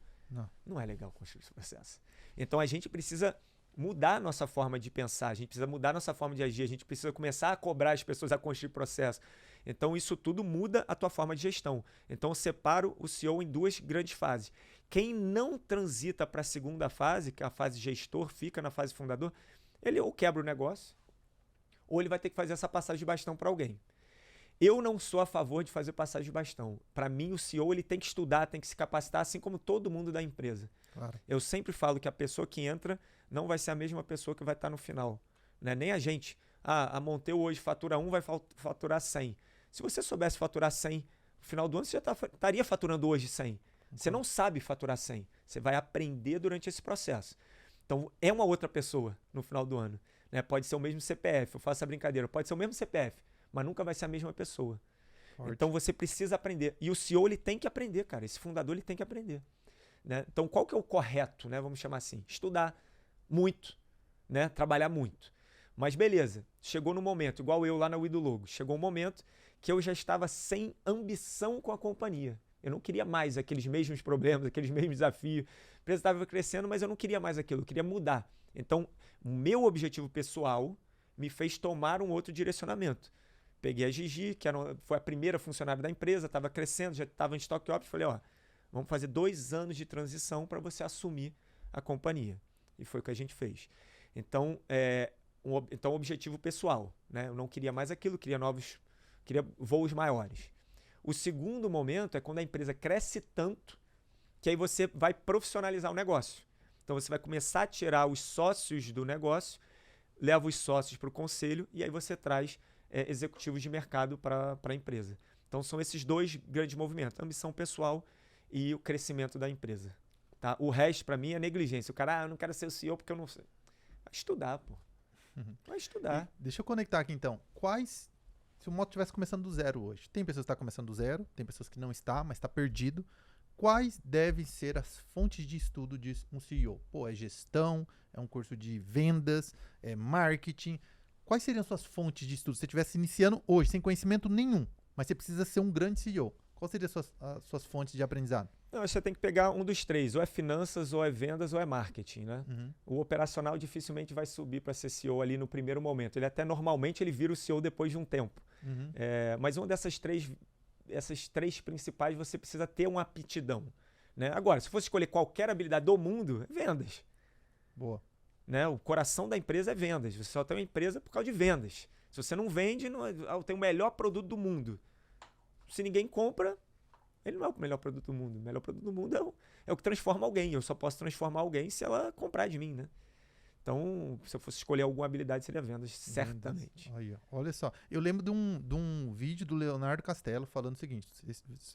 Não é legal construir processo. Então a gente precisa mudar a nossa forma de pensar, a gente precisa mudar a nossa forma de agir, a gente precisa começar a cobrar as pessoas a construir processo. Então isso tudo muda a tua forma de gestão. Então eu separo o CEO em duas grandes fases. Quem não transita para a segunda fase, que é a fase gestor, fica na fase fundador, ele ou quebra o negócio, ou ele vai ter que fazer essa passagem de bastão para alguém. Eu não sou a favor de fazer passagem de bastão. Para mim, o CEO ele tem que estudar, tem que se capacitar, assim como todo mundo da empresa. Claro. Eu sempre falo que a pessoa que entra não vai ser a mesma pessoa que vai estar no final. Né? Nem a gente. A Monteu hoje fatura 1, vai faturar 100. Se você soubesse faturar 100 no final do ano, você já estaria faturando hoje 100. Você não sabe faturar 100. Você vai aprender durante esse processo. Então, é uma outra pessoa no final do ano. Né? Pode ser o mesmo CPF, eu faço a brincadeira. Pode ser o mesmo CPF, mas nunca vai ser a mesma pessoa. Forte. Então, você precisa aprender. E o CEO ele tem que aprender, cara. Esse fundador ele tem que aprender. Né? Então, qual que é o correto? Né? Vamos chamar assim. Estudar muito. Né? Trabalhar muito. Mas beleza, chegou no momento, igual eu lá na We Do Logo, chegou um momento que eu já estava sem ambição com a companhia. Eu não queria mais aqueles mesmos problemas, aqueles mesmos desafios. A empresa estava crescendo, mas eu não queria mais aquilo, eu queria mudar. Então, o meu objetivo pessoal me fez tomar um outro direcionamento. Peguei a Gigi, que foi a primeira funcionária da empresa, estava crescendo, já estava em stock option, falei, vamos fazer 2 anos de transição para você assumir a companhia. E foi o que a gente fez. Então, objetivo pessoal, né? Eu não queria mais aquilo, queria voos maiores. O segundo momento é quando a empresa cresce tanto que aí você vai profissionalizar o negócio. Então você vai começar a tirar os sócios do negócio, leva os sócios para o conselho e aí você traz executivos de mercado para a empresa. Então são esses dois grandes movimentos, a ambição pessoal e o crescimento da empresa. Tá? O resto para mim é negligência. O cara, eu não quero ser o CEO porque eu não sei. Vai estudar, pô. Vai estudar. Deixa eu conectar aqui então. Se o Moto estivesse começando do zero hoje, tem pessoas que estão começando do zero, tem pessoas que não está, mas está perdido. Quais devem ser as fontes de estudo de um CEO? Pô, é gestão, é um curso de vendas, é marketing. Quais seriam suas fontes de estudo? Se você estivesse iniciando hoje, sem conhecimento nenhum, mas você precisa ser um grande CEO. Quais seriam as suas fontes de aprendizado? Não, você tem que pegar um dos três. Ou é finanças, ou é vendas, ou é marketing, né? O operacional dificilmente vai subir para ser CEO ali no primeiro momento. Ele até normalmente ele vira o CEO depois de um tempo. Mas uma essas três principais você precisa ter uma aptidão. Né? Agora, se fosse escolher qualquer habilidade do mundo, é vendas. Boa. Né? O coração da empresa é vendas. Você só tem uma empresa por causa de vendas. Se você não vende, tem o melhor produto do mundo. Se ninguém compra, ele não é o melhor produto do mundo. O melhor produto do mundo é o que transforma alguém. Eu só posso transformar alguém se ela comprar de mim, né? Então, se eu fosse escolher alguma habilidade, seria vendas, certamente. Aí, olha só. Eu lembro de um vídeo do Leonardo Castelo falando o seguinte,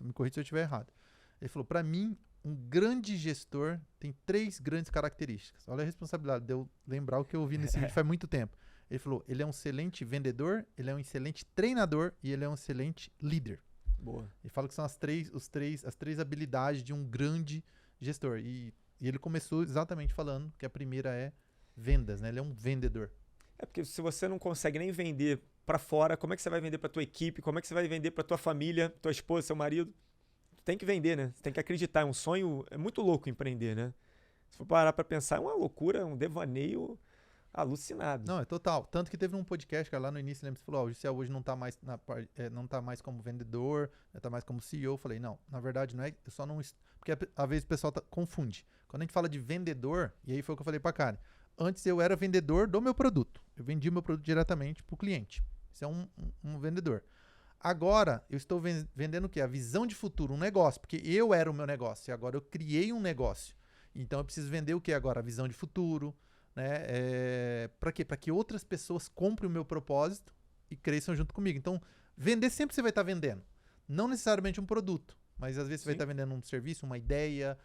me corrija se eu estiver errado. Ele falou, para mim, um grande gestor tem 3 grandes características. Olha a responsabilidade de eu lembrar o que eu ouvi nesse vídeo faz muito tempo. Ele falou, ele é um excelente vendedor, ele é um excelente treinador e ele é um excelente líder. Boa. Ele fala que são as três habilidades de um grande gestor. E ele começou exatamente falando que a primeira é vendas, né? Ele é um vendedor. Porque se você não consegue nem vender para fora, como é que você vai vender para tua equipe? Como é que você vai vender para tua família, tua esposa, seu marido? Tem que vender, né? Você tem que acreditar. É um sonho, é muito louco empreender, né? Se for parar para pensar, é uma loucura, um devaneio alucinado. Não, é total. Tanto que teve um podcast, cara, lá no início, lembra? Você falou, o Gisele hoje não tá mais não tá mais como vendedor, tá mais como CEO. Eu falei, não, na verdade não é, eu só não... Porque às vezes o pessoal confunde. Quando a gente fala de vendedor, e aí foi o que eu falei pra Karen, antes eu era vendedor do meu produto. Eu vendia o meu produto diretamente pro cliente. Isso é um vendedor. Agora, eu estou vendendo o quê? A visão de futuro, um negócio. Porque eu era o meu negócio e agora eu criei um negócio. Então eu preciso vender o quê agora? A visão de futuro, né? Para quê? Para que outras pessoas comprem o meu propósito e cresçam junto comigo. Então, vender sempre você vai estar vendendo. Não necessariamente um produto, mas às vezes você vai estar vendendo um serviço, uma ideia,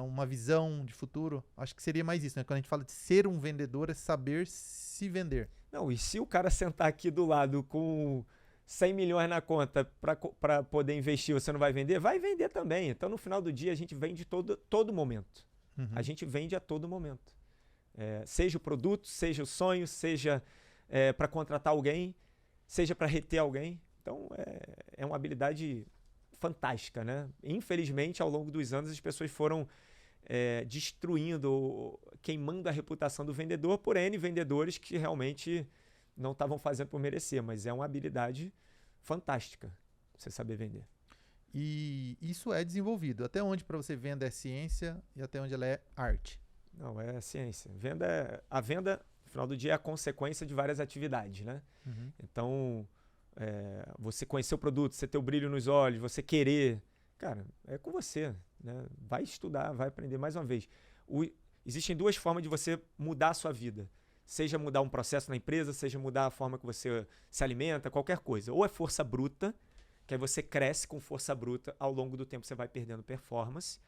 uma visão de futuro. Acho que seria mais isso, né? Quando a gente fala de ser um vendedor, é saber se vender. Não, e se o cara sentar aqui do lado com 100 milhões na conta para poder investir, você não vai vender? Vai vender também. Então, no final do dia, a gente vende todo momento. A gente vende a todo momento. Seja o produto, seja o sonho, seja para contratar alguém, seja para reter alguém. Então, é uma habilidade fantástica, né? Infelizmente, ao longo dos anos, as pessoas foram destruindo, queimando a reputação do vendedor por N vendedores que realmente não estavam fazendo por merecer, mas é uma habilidade fantástica você saber vender. E isso é desenvolvido. Até onde para você venda é ciência e até onde ela é arte? Não, é ciência. A venda, no final do dia, é a consequência de várias atividades, né? Então, você conhecer o produto, você ter o brilho nos olhos, você querer, cara, é com você, né? Vai estudar, vai aprender mais uma vez. Existem duas formas de você mudar a sua vida. Seja mudar um processo na empresa, seja mudar a forma que você se alimenta, qualquer coisa. Ou é força bruta, que aí você cresce com força bruta, ao longo do tempo você vai perdendo performance.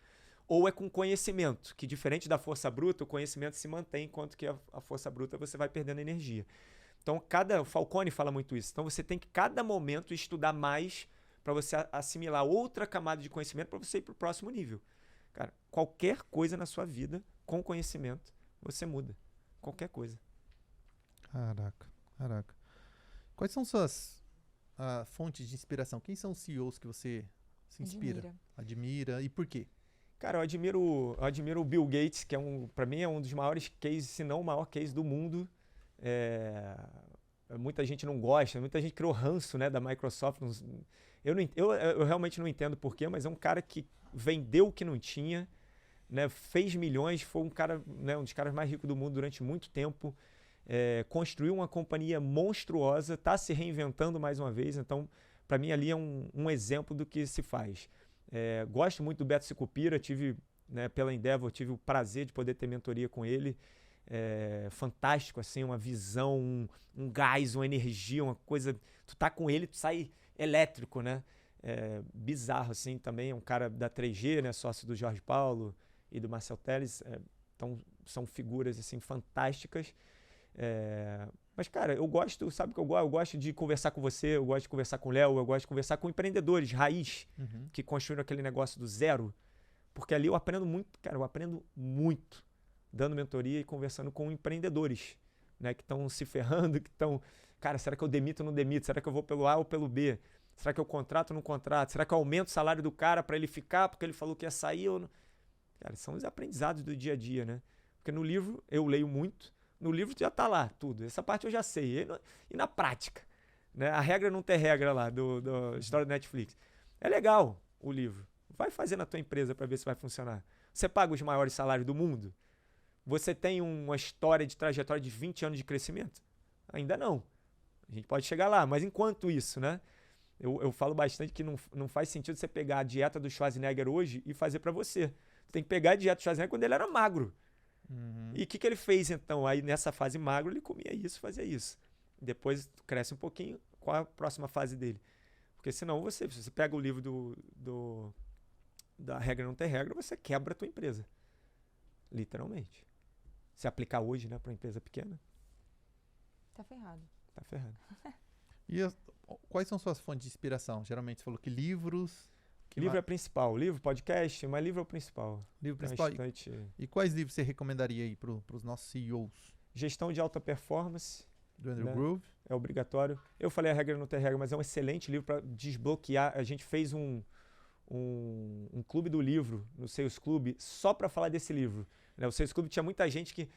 Ou é com conhecimento, que diferente da força bruta, o conhecimento se mantém, enquanto que a força bruta você vai perdendo energia. Então, o Falcone fala muito isso. Então, você tem que, cada momento, estudar mais para você assimilar outra camada de conhecimento para você ir para o próximo nível. Cara, qualquer coisa na sua vida, com conhecimento, você muda. Qualquer coisa. Caraca. Quais são suas fontes de inspiração? Quem são os CEOs que você se inspira? Admira. E por quê? Cara, eu admiro o Bill Gates, que para mim é um dos maiores cases, se não o maior case do mundo. Muita gente não gosta, muita gente criou ranço, né, da Microsoft. Eu realmente não entendo porquê, mas é um cara que vendeu o que não tinha, né, fez milhões, foi um cara, né, um dos caras mais ricos do mundo durante muito tempo, construiu uma companhia monstruosa, está se reinventando mais uma vez. Então, para mim, ali é um exemplo do que se faz. Gosto muito do Beto Sicupira, pela Endeavor, tive o prazer de poder ter mentoria com ele. Fantástico, assim, uma visão, um gás, uma energia, uma coisa. Tu tá com ele, tu sai elétrico, né? Bizarro, assim, também. É um cara da 3G, né? Sócio do Jorge Paulo e do Marcel Telles. Então, são figuras, assim, fantásticas. Mas, cara, eu gosto, sabe o que eu gosto? Eu gosto de conversar com você, eu gosto de conversar com o Léo, eu gosto de conversar com empreendedores raiz, que construíram aquele negócio do zero, porque ali eu aprendo muito, cara, eu aprendo muito dando mentoria e conversando com empreendedores, né, que estão se ferrando, que estão, cara, será que eu demito ou não demito? Será que eu vou pelo A ou pelo B? Será que eu contrato ou não contrato? Será que eu aumento o salário do cara para ele ficar porque ele falou que ia sair ou não? Cara, são os aprendizados do dia a dia, né? Porque no livro eu leio muito, no livro já tá lá tudo. Essa parte eu já sei. E na prática, né? A regra não ter regra lá, do história do Netflix. É legal o livro. Vai fazer na tua empresa para ver se vai funcionar. Você paga os maiores salários do mundo? Você tem uma história de trajetória de 20 anos de crescimento? Ainda não. A gente pode chegar lá. Mas enquanto isso, né? Eu falo bastante que não faz sentido você pegar a dieta do Schwarzenegger hoje e fazer para você. Você tem que pegar a dieta do Schwarzenegger quando ele era magro. E o que ele fez, então? Aí, nessa fase magro, ele comia isso, fazia isso. Depois, cresce um pouquinho. Qual a próxima fase dele? Porque senão, se você pega o livro da regra não ter regra, você quebra a tua empresa. Literalmente. Se aplicar hoje, né, para uma empresa pequena, tá ferrado. Tá ferrado. E quais são suas fontes de inspiração? Geralmente você falou que livros... Livro é principal. Livro, podcast, mas livro é o principal. Livro principal. E quais livros você recomendaria aí para os nossos CEOs? Gestão de Alta Performance. Do Andrew Groove. É obrigatório. Eu falei a regra não ter regra, mas é um excelente livro para desbloquear. A gente fez um clube do livro no Sales Club só para falar desse livro. O Sales Club tinha muita gente que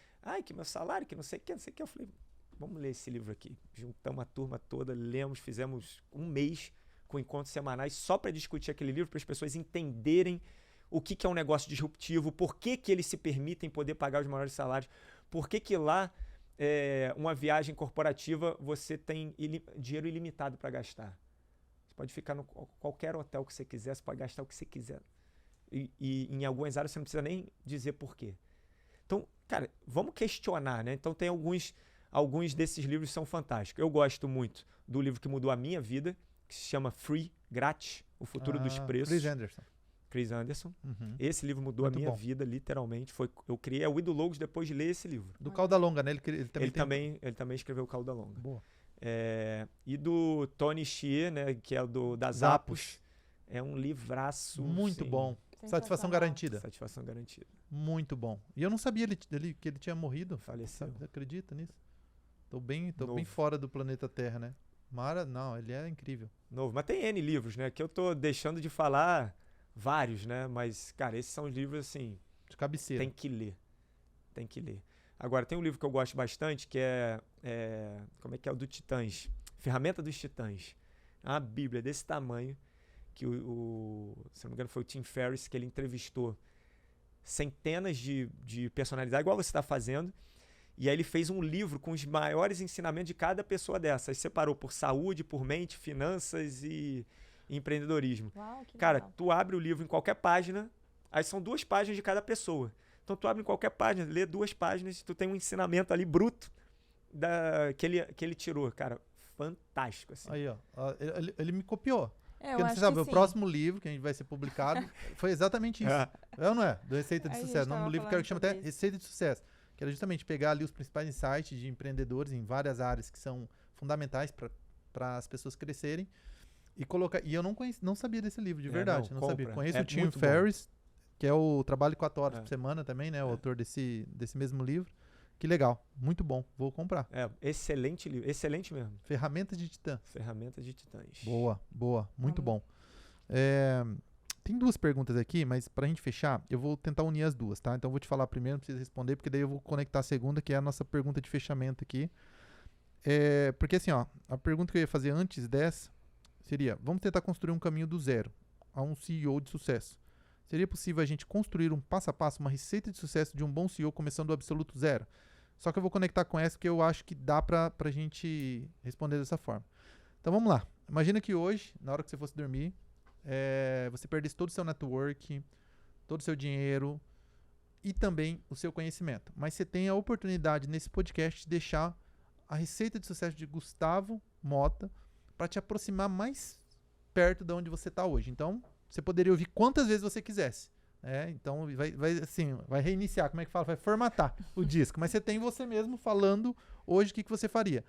meu salário, que não sei o que, não sei o que. Eu falei, vamos ler esse livro aqui. Juntamos a turma toda, lemos, fizemos um mês com encontros semanais só para discutir aquele livro, para as pessoas entenderem o que é um negócio disruptivo, por que eles se permitem poder pagar os maiores salários, por que lá, uma viagem corporativa, você tem dinheiro ilimitado para gastar. Você pode ficar no qualquer hotel que você quiser, você pode gastar o que você quiser. E em algumas áreas você não precisa nem dizer por quê. Então, cara, vamos questionar, né? Então tem alguns desses livros que são fantásticos. Eu gosto muito do livro que mudou a minha vida, que se chama Free, Grátis, O Futuro dos Preços. Chris Anderson. Esse livro mudou muito a minha vida, literalmente. Eu criei a Wido Logos depois de ler esse livro. Do Cauda Longa, né? Ele também escreveu o Cauda Longa. Boa. E do Tony Hsieh, né, que é da Zappos. É um livraço. Muito sim. bom. Satisfação garantida. Satisfação garantida. Muito bom. E eu não sabia que ele tinha morrido. Faleceu. Você acredita nisso? Tô bem fora do planeta Terra, né? Não, ele é incrível. Novo. Mas tem N livros, né? Que eu tô deixando de falar vários, né? Mas, cara, esses são os livros, assim... De cabeceira. Tem que ler. Tem que ler. Agora, tem um livro que eu gosto bastante, que é como é que é? O do Titãs. Ferramenta dos Titãs. É uma bíblia desse tamanho, que se não me engano foi o Tim Ferriss, que ele entrevistou centenas de personalidades, igual você está fazendo, e aí ele fez um livro com os maiores ensinamentos de cada pessoa dessa. Aí separou por saúde, por mente, finanças e empreendedorismo. Uau, que Cara, legal. tu abre o livro em qualquer página, aí são 2 páginas de cada pessoa. Então tu abre em qualquer página, lê 2 páginas, tu tem um ensinamento ali bruto que ele tirou. Cara, fantástico, assim. Aí, ó. Ele me copiou. Eu Porque acho você sabe, que o sim. próximo livro que a gente vai ser publicado foi exatamente isso. É ou não é? Do Receita de A gente Sucesso. tava Um livro que falando chama sobre até isso. Receita de Sucesso. Que era justamente pegar ali os principais insights de empreendedores em várias áreas que são fundamentais para as pessoas crescerem e colocar. E eu não sabia desse livro, de verdade. não, Não sabia. compra. Conheço É o Tim muito bom. Ferriss, que é o Trabalho 4 Horas É. por Semana também, né? O autor desse mesmo livro. Que legal. Muito bom. Vou comprar. Excelente livro. Excelente mesmo. Ferramentas de Titã. Ferramenta de Titãs. Boa. Muito Vamos. bom. Tem 2 perguntas aqui, mas pra gente fechar, eu vou tentar unir as 2, tá? Então eu vou te falar primeiro, não precisa responder, porque daí eu vou conectar a segunda, que é a nossa pergunta de fechamento aqui. Porque assim, ó, a pergunta que eu ia fazer antes dessa seria, vamos tentar construir um caminho do zero a um CEO de sucesso. Seria possível a gente construir um passo a passo, uma receita de sucesso de um bom CEO começando do absoluto zero? Só que eu vou conectar com essa, porque eu acho que dá pra gente responder dessa forma. Então vamos lá. Imagina que hoje, na hora que você fosse dormir, você perdesse todo o seu network, todo o seu dinheiro e também o seu conhecimento. Mas você tem a oportunidade nesse podcast de deixar a receita de sucesso de Gustavo Mota para te aproximar mais perto de onde você está hoje. Então, você poderia ouvir quantas vezes você quisesse. Então, vai reiniciar, como é que fala? Vai formatar o disco. Mas você tem você mesmo falando hoje o que você faria.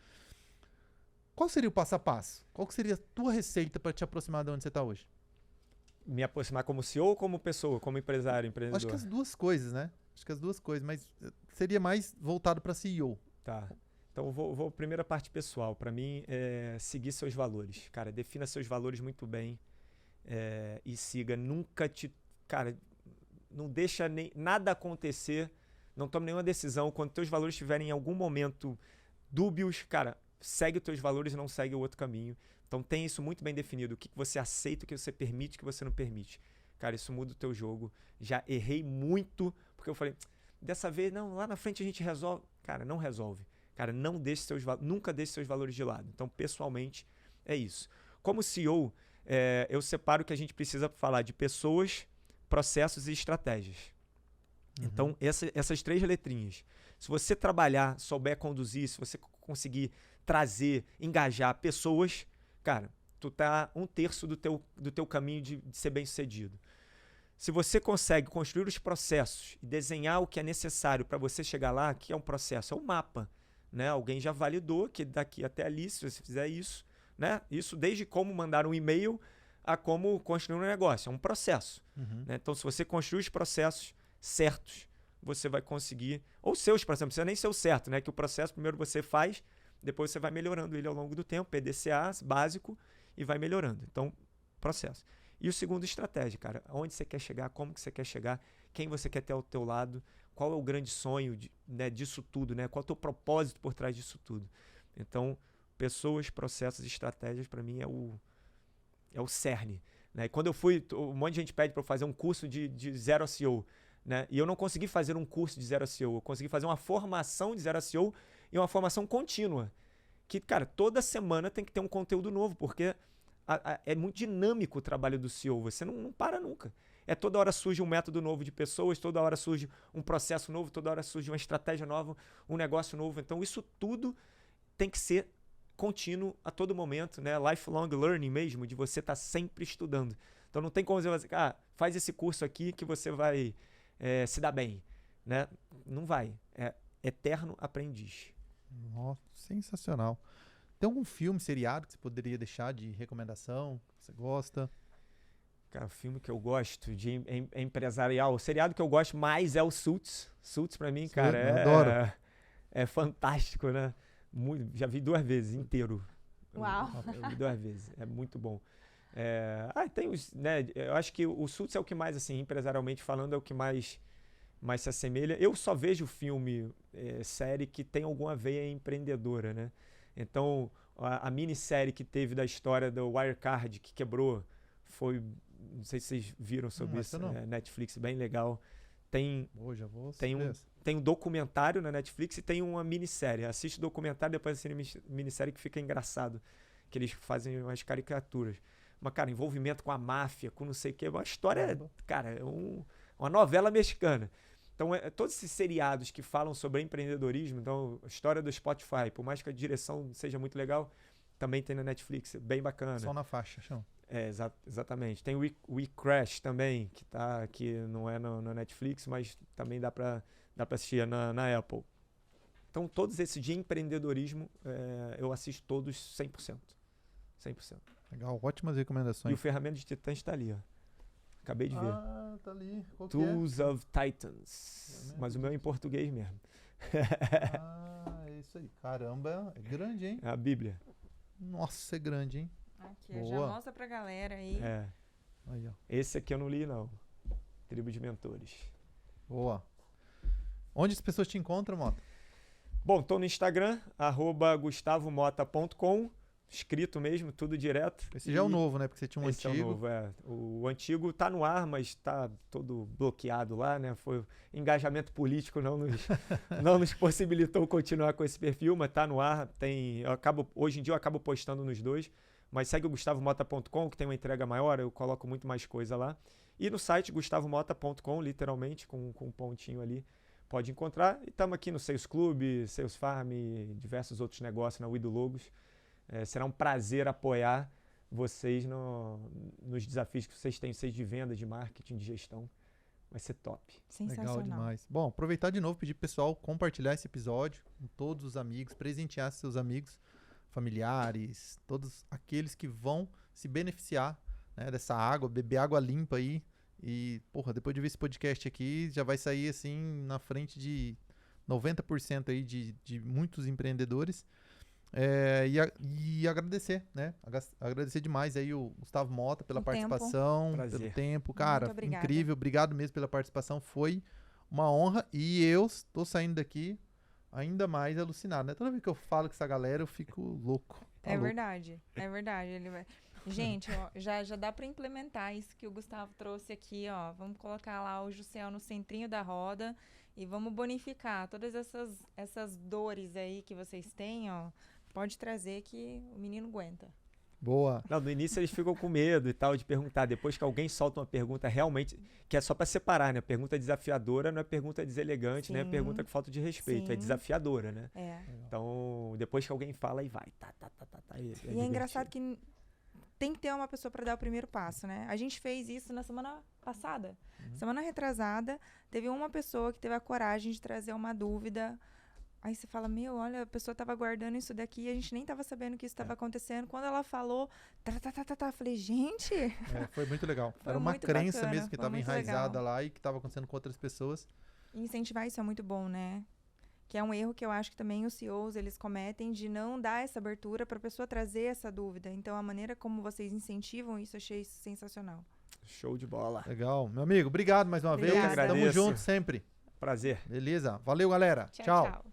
Qual seria o passo a passo? Qual que seria a tua receita para te aproximar de onde você está hoje? Me aproximar como CEO ou como pessoa, como empresário, empreendedor? Acho que as 2 coisas, né? Mas seria mais voltado para CEO. Tá. Então eu vou primeira parte pessoal. Para mim, seguir seus valores. Cara, defina seus valores muito bem e siga. Cara, não deixa nada acontecer, não tome nenhuma decisão. Quando teus valores estiverem em algum momento dúbios, cara, segue os teus valores e não segue o outro caminho. Então tem isso muito bem definido. O que você aceita, o que você permite, o que você não permite. Cara, isso muda o teu jogo. Já errei muito, porque eu falei, dessa vez, não, lá na frente a gente resolve. Cara, não resolve. Cara, nunca deixe seus valores de lado. Então, pessoalmente, é isso. Como CEO, eu separo que a gente precisa falar de pessoas, processos e estratégias. Então, essas 3 letrinhas. Se você trabalhar, souber conduzir, se você conseguir trazer, engajar pessoas, cara, tu tá 1/3 do teu caminho de ser bem-sucedido. Se você consegue construir os processos e desenhar o que é necessário para você chegar lá, que é um processo, é um mapa, né? Alguém já validou que daqui até ali, se você fizer isso, né? Isso desde como mandar um e-mail a como construir um negócio, é um processo. Né? Então, se você construir os processos certos, você vai conseguir, ou seus processos, não precisa nem ser o certo, né? Que o processo primeiro você faz, depois você vai melhorando ele ao longo do tempo, PDCA básico, e vai melhorando. Então, processo. E o segundo, estratégia, cara. Onde você quer chegar, como que você quer chegar, quem você quer ter ao teu lado, qual é o grande sonho disso tudo, né? Qual é o teu propósito por trás disso tudo. Então, pessoas, processos e estratégias, para mim, é o cerne. Né? E quando eu fui, um monte de gente pede para eu fazer um curso de zero a CEO. Né? E eu não consegui fazer um curso de zero a CEO. Eu consegui fazer uma formação de zero a CEO e uma formação contínua. Que, cara, toda semana tem que ter um conteúdo novo, porque é muito dinâmico o trabalho do CEO. Você não para nunca. Toda hora surge um método novo de pessoas, toda hora surge um processo novo, toda hora surge uma estratégia nova, um negócio novo. Então, isso tudo tem que ser contínuo a todo momento, né? Lifelong learning mesmo, de você estar sempre estudando. Então, não tem como você dizer, faz esse curso aqui que você vai se dar bem. Né? Não vai. É eterno aprendiz. Nossa, sensacional. Tem algum filme, seriado que você poderia deixar de recomendação? Que você gosta? Cara, o filme que eu gosto de empresarial, o seriado que eu gosto mais é o Suits. Suits pra mim, cara, eu adoro. é fantástico, né? Já vi 2 vezes inteiro. Uau. Eu vi 2 vezes, é muito bom. Tem os, né? Eu acho que o Suits é o que mais, assim, empresarialmente falando, é o que mais se assemelha. Eu só vejo filme, série que tem alguma veia empreendedora, né? Então, a minissérie que teve da história do Wirecard, que quebrou, foi, não sei se vocês viram sobre isso, Netflix, bem legal. Tem um documentário na Netflix e tem uma minissérie. Assiste o documentário, depois assiste a minissérie, que fica engraçado, que eles fazem umas caricaturas. Mas, cara, envolvimento com a máfia, com não sei o quê, uma história, cara, uma novela mexicana. Então, todos esses seriados que falam sobre empreendedorismo, então, a história do Spotify, por mais que a direção seja muito legal, também tem na Netflix, bem bacana. Só na faixa, chão. Exatamente. Tem o We Crash também, que não é na Netflix, mas também dá pra assistir na Apple. Então, todos esses de empreendedorismo, eu assisto todos 100%. 100%. Legal, ótimas recomendações. E o Ferramenta de Titãs está ali, ó. Acabei de ver. Ah, tá ali. Qual que Tools of Titans. Mas o meu é em português mesmo. É isso aí. Caramba, é grande, hein? É a Bíblia. Nossa, é grande, hein? Aqui, Boa. já mostra pra galera aí. Aí, ó. Esse aqui eu não li, não. Tribo de Mentores. Boa. Onde as pessoas te encontram, Mota? Bom, tô no Instagram, @gustavomota.com. Escrito mesmo, tudo direto. Esse já é o novo, né? Porque você tinha um Esse antigo. É o novo, O antigo tá no ar, mas tá todo bloqueado lá, né? Foi engajamento político não nos possibilitou continuar com esse perfil, mas tá no ar. Hoje em dia eu acabo postando nos dois, mas segue o gustavomota.com, que tem uma entrega maior, eu coloco muito mais coisa lá. E no site gustavomota.com, literalmente, com um pontinho ali, pode encontrar. E estamos aqui no Sales Club, Sales Farm, diversos outros negócios na Wido Logos. Será um prazer apoiar vocês nos desafios que vocês têm, seja de venda, de marketing, de gestão. Vai ser top. Sensacional. Legal demais. Bom, aproveitar de novo, pedir pro pessoal compartilhar esse episódio com todos os amigos, presentear seus amigos, familiares, todos aqueles que vão se beneficiar, né, dessa água, beber água limpa aí. E, porra, depois de ver esse podcast aqui, já vai sair assim na frente de 90% aí de muitos empreendedores. E agradecer, né? Agradecer demais aí o Gustavo Mota pela participação, pelo tempo. Cara, incrível. Obrigado mesmo pela participação. Foi uma honra. E eu estou saindo daqui ainda mais alucinado, né? Toda vez que eu falo com essa galera, eu fico louco. Tá louco. Verdade. É verdade. Ele vai... Gente, ó, já dá para implementar isso que o Gustavo trouxe aqui, ó. Vamos colocar lá o Juscel no centrinho da roda e vamos bonificar todas essas dores aí que vocês têm, ó. Pode trazer que o menino aguenta. Boa. Não, no início eles ficam com medo e tal de perguntar. Depois que alguém solta uma pergunta realmente, que é só para separar, né? Pergunta desafiadora não é pergunta deselegante, né? É pergunta com falta de respeito. Sim. É desafiadora, né? Então, depois que alguém fala, aí vai. E é engraçado que tem que ter uma pessoa para dar o primeiro passo, né? A gente fez isso na semana passada. Semana retrasada, teve uma pessoa que teve a coragem de trazer uma dúvida. Aí você fala, olha, a pessoa estava guardando isso daqui e a gente nem estava sabendo que isso estava acontecendo. Quando ela falou, falei, gente... foi muito legal. Era uma crença mesmo que estava enraizada lá e que estava acontecendo com outras pessoas. E incentivar isso é muito bom, né? Que é um erro que eu acho que também os CEOs, eles cometem de não dar essa abertura para a pessoa trazer essa dúvida. Então, a maneira como vocês incentivam isso, eu achei sensacional. Show de bola. Legal. Meu amigo, obrigado mais uma vez. Tamo junto sempre. Prazer. Beleza? Valeu, galera. Tchau.